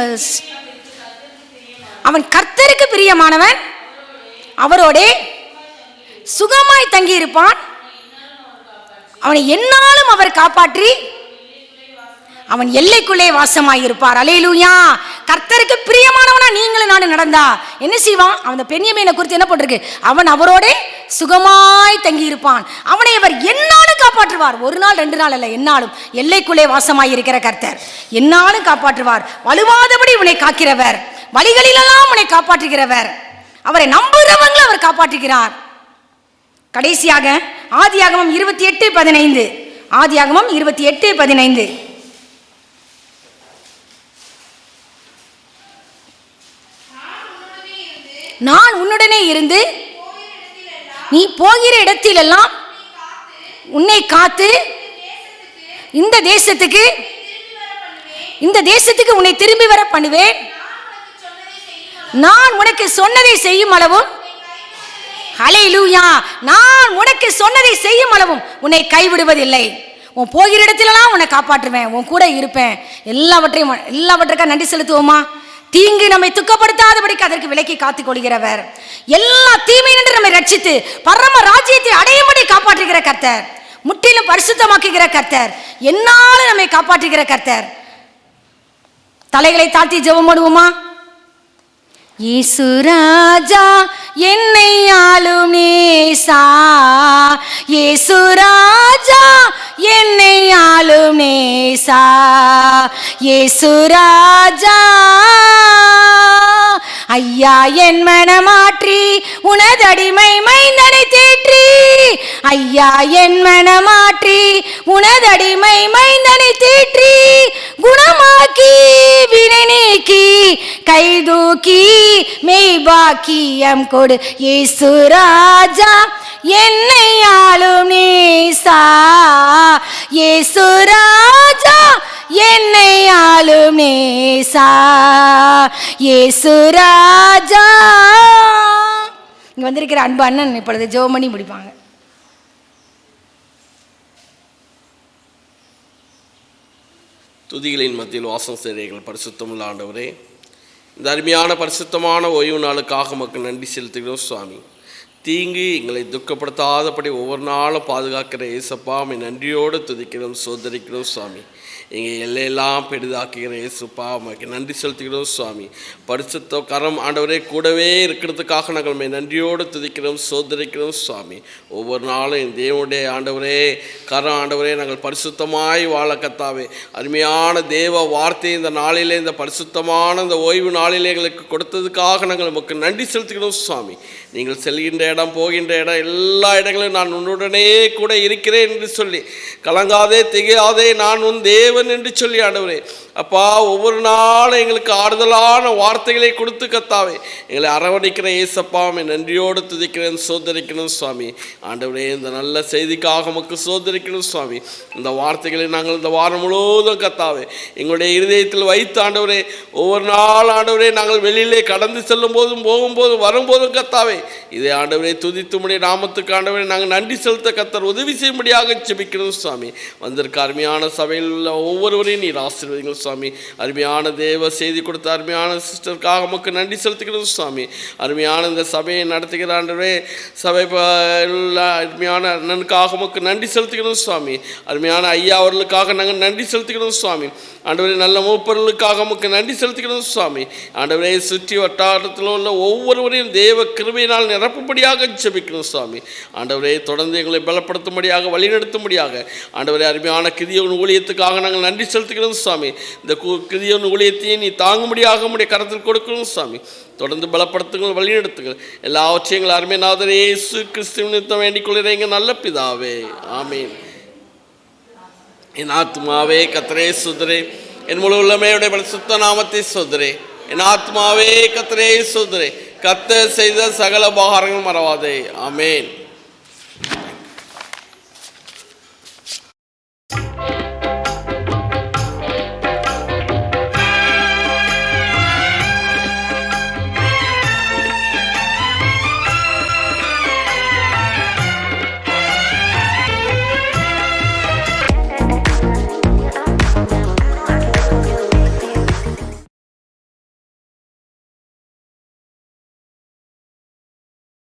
அவன் கர்த்தருக்கு பிரியமானவன், அவரோட சுகமாய் தங்கி இருப்பான், அவனை எந்நாளும் அவர் காப்பாற்றி அவன் எல்லைக்குள்ளே வாசமாயிருப்பார். அல்லேலூயா. கர்த்தருக்கு பிரியமானவனா நீங்களும் நானும் நடந்தா என்ன செய்வான்? அந்த பென்யமீனை குறித்து என்ன போட்டிருக்கு? அவன் அவரோட சுகமாய் தங்கி இருப்பான், அவனை அவர் எந்நாளும் காப்பாற்றுவார். ஒரு நாள் 2 நாள் அல்ல, எந்நாளும். எல்லைக்குள்ளே வாசமாயிருக்கிற கர்த்தர் எந்நாளும் காப்பாற்றுவார். வலுவாதபடி உன்னை காக்கிறவர், வழிகளிலெல்லாம் உன்னை காப்பாற்றுகிறவர், அவரை நம்புகிறவங்களை அவர் காப்பாற்றுகிறார். கடைசியாக ஆதியாகமம் 28:15. ஆதியாகமம் 28:15. நான் உன்னுடனே இருந்து நீ போகிற இடத்திலெல்லாம் உன்னை காத்து இந்த தேசத்துக்கு உன்னை திரும்பி வர பண்ணுவேன். நான் உனக்கு சொன்னதை செய்யும் அளவும், ஹல்லேலூயா, நான் உனக்கு சொன்னதை செய்யும் அளவும் உன்னை கைவிடுவதில்லை. உன் போகிற இடத்திலெல்லாம் உன்னை காப்பாற்றுவேன், உன் கூட இருப்பேன். எல்லாவற்றுக்காக நன்றி செலுத்துவோமா? தீங்கு நம்மை துக்கப்படுத்தாதபடிக்கு அதற்கு விலக்கி காத்துக் கொள்கிறவர், எல்லா தீமையினின்று நம்மை ரட்சித்து பரம ராஜ்யத்தை அடையும்படி காப்பாற்றுகிற கர்த்தர், முற்றிலும் பரிசுத்தமாக்குகிற கர்த்தர், எந்நாளும் நம்மை காப்பாற்றுகிற கர்த்தர். தலைகளை தாழ்த்தி ஜெபம் பண்ணுவோமா? இயேசு ராஜா என்னை ஆளும் நேசா, இயேசு ராஜா என்னை ஆளும் நேசா, இயேசு ராஜா ஐயா என் மனமாற்றி உனதடிமை மைந்தனை தேற்றி, ஐயா என் மனமாற்றி உனதடிமை மைந்தனை தேற்றி, குணமாக்கி வினை நீக்கி கைதூக்கி மெய்பாக்கியம் கொடு. இயேசு ராஜா என்னை ஆளும் நேசா, இயேசு ராஜா என்னை ஆளும் நேசா, இயேசு ராஜா. இங்க வந்திருக்கிற அன்பு அண்ணன் இப்பொழுது ஜெபம் பண்ணி முடிப்பாங்க. துதிகளின் மத்தியில் வாசம் செய்கிறீர்கள் பரிசுத்தமுள்ள ஆண்டவரே, இந்த அருமையான பரிசுத்தமான ஓய்வு நாளுக்காக மக்கள் நன்றி செலுத்துகிறோம் சுவாமி. தீங்கு எங்களை துக்கப்படுத்தாதபடி ஒவ்வொரு நாளும் பாதுகாக்கிற ஏசப்பா நன்றியோடு துதிக்கிறோம், சோதரிக்கிறோம் சுவாமி. எங்கள் எல்லையெல்லாம் பெரிதாக்குகிற இயேசுப்பா உமக்கு நன்றி செலுத்துகிறோம் சுவாமி. பரிசுத்த கரம் ஆண்டவரே கூடவே இருக்கிறதுக்காக நாங்கள் நன்றியோடு துதிக்கிறோம், சோதரிக்கிறோம் சுவாமி. ஒவ்வொரு நாளும் என் தேவனுடைய ஆண்டவரே கரம் ஆண்டவரே நாங்கள் பரிசுத்தமாய் வாழ கத்தாவே அருமையான தேவ வார்த்தை இந்த நாளிலே, இந்த பரிசுத்தமான இந்த ஓய்வு நாளிலே எங்களுக்கு கொடுத்ததுக்காக நாங்கள் உமக்கு நன்றி செலுத்துகிறோம் சுவாமி. நீங்கள் செல்கின்ற இடம், போகின்ற இடம், எல்லா இடங்களிலும் நான் உன்னுடனே கூட இருக்கிறேன் என்று சொல்லி, கலங்காதே திகையாதே நான் உன் தேவன் என்று சொல்லி ஆண்டவரே அப்பா ஒவ்வொரு நாளும் எங்களுக்கு ஆறுதலான வார்த்தைகளை கொடுத்து கத்தாவே எங்களை அரவணைக்கிற ஏசப்பா நன்றியோடு துதிக்கிறேன், சோதரிக்கணும் சுவாமி. ஆண்டவரே இந்த நல்ல செய்திக்காக நமக்கு சோதரிக்கணும் சுவாமி. இந்த வார்த்தைகளை நாங்கள் இந்த வாரம் முழுவதும் கத்தாவே எங்களுடைய இருதயத்தில் வைத்து ஆண்டவரே ஒவ்வொரு நாள் ஆண்டவரே நாங்கள் வெளியிலே கடந்து செல்லும் போதும் போகும்போதும் வரும்போதும் கத்தாவே இதே ஆண்டவரே துதித்துமுடைய நாமத்துக்கு ஆண்டவரே நாங்கள் நன்றி செலுத்த கத்தர் உதவி செய்யும்படியாக ஜெபிக்கிறோம் சுவாமி. வந்திருக்க அருமையான சபையில் உள்ள ஒவ்வொருவரையும் நீர் ஆசீர்வதிங்கள் சுவாமி. அருமையான தேவ செய்தி கொடுத்த அருமையான சிஸ்டருக்காக நமக்கு நன்றி செலுத்துகிறது சுவாமி. அருமையான இந்த சபையை நடத்துகிற ஆண்டவரே சபை அருமையான அண்ணனுக்காக நமக்கு நன்றி செலுத்துகிறோம் சுவாமி. அருமையான ஐயா அவர்களுக்காக நாங்கள் நன்றி செலுத்துகிறோம் சுவாமி. ஆண்டவரே நல்ல மூப்பொருளுக்காக நமக்கு நன்றி செலுத்துகிறோம் சுவாமி. ஆண்டவரே சுற்றி வட்டாரத்தில் உள்ள ஒவ்வொருவரையும் தேவ கிருபையினால் நிரப்பும்படியாக ஜெபிக்கிறோம் சுவாமி. ஆண்டவரே தொடர்ந்து எங்களை பலப்படுத்தும்படியாக வழிநடத்தும்படியாக ஆண்டவரே அருமையான கிதியோன் ஊழியத்துக்காக நாங்கள் நன்றி செலுத்துகிறோம் சுவாமி. இந்த கிதியோன் ஊழியத்தையும் நீ தாங்கும்படியாக உடைய கரத்தில் கொடுக்கணும் சுவாமி. தொடர்ந்து பலப்படுத்துங்கள், வழிநடத்துங்கள். எல்லாவற்றையும் அருமையானவரே இயேசு கிறிஸ்துவின் நிமித்தம் வேண்டிக் கொள்கிறேன் நல்ல பிதாவே, ஆமீன். என் ஆத்மாவே கர்த்தரை ஸ்தோத்திரி, என் முழு உள்ளமே உடைய பரிசுத்த நாமத்தை ஸ்தோத்திரி. என் ஆத்மாவே கர்த்தரை ஸ்தோத்திரி, கர்த்தர் செய்த சகல உபகாரங்கள் மறவாதே. ஆமென்.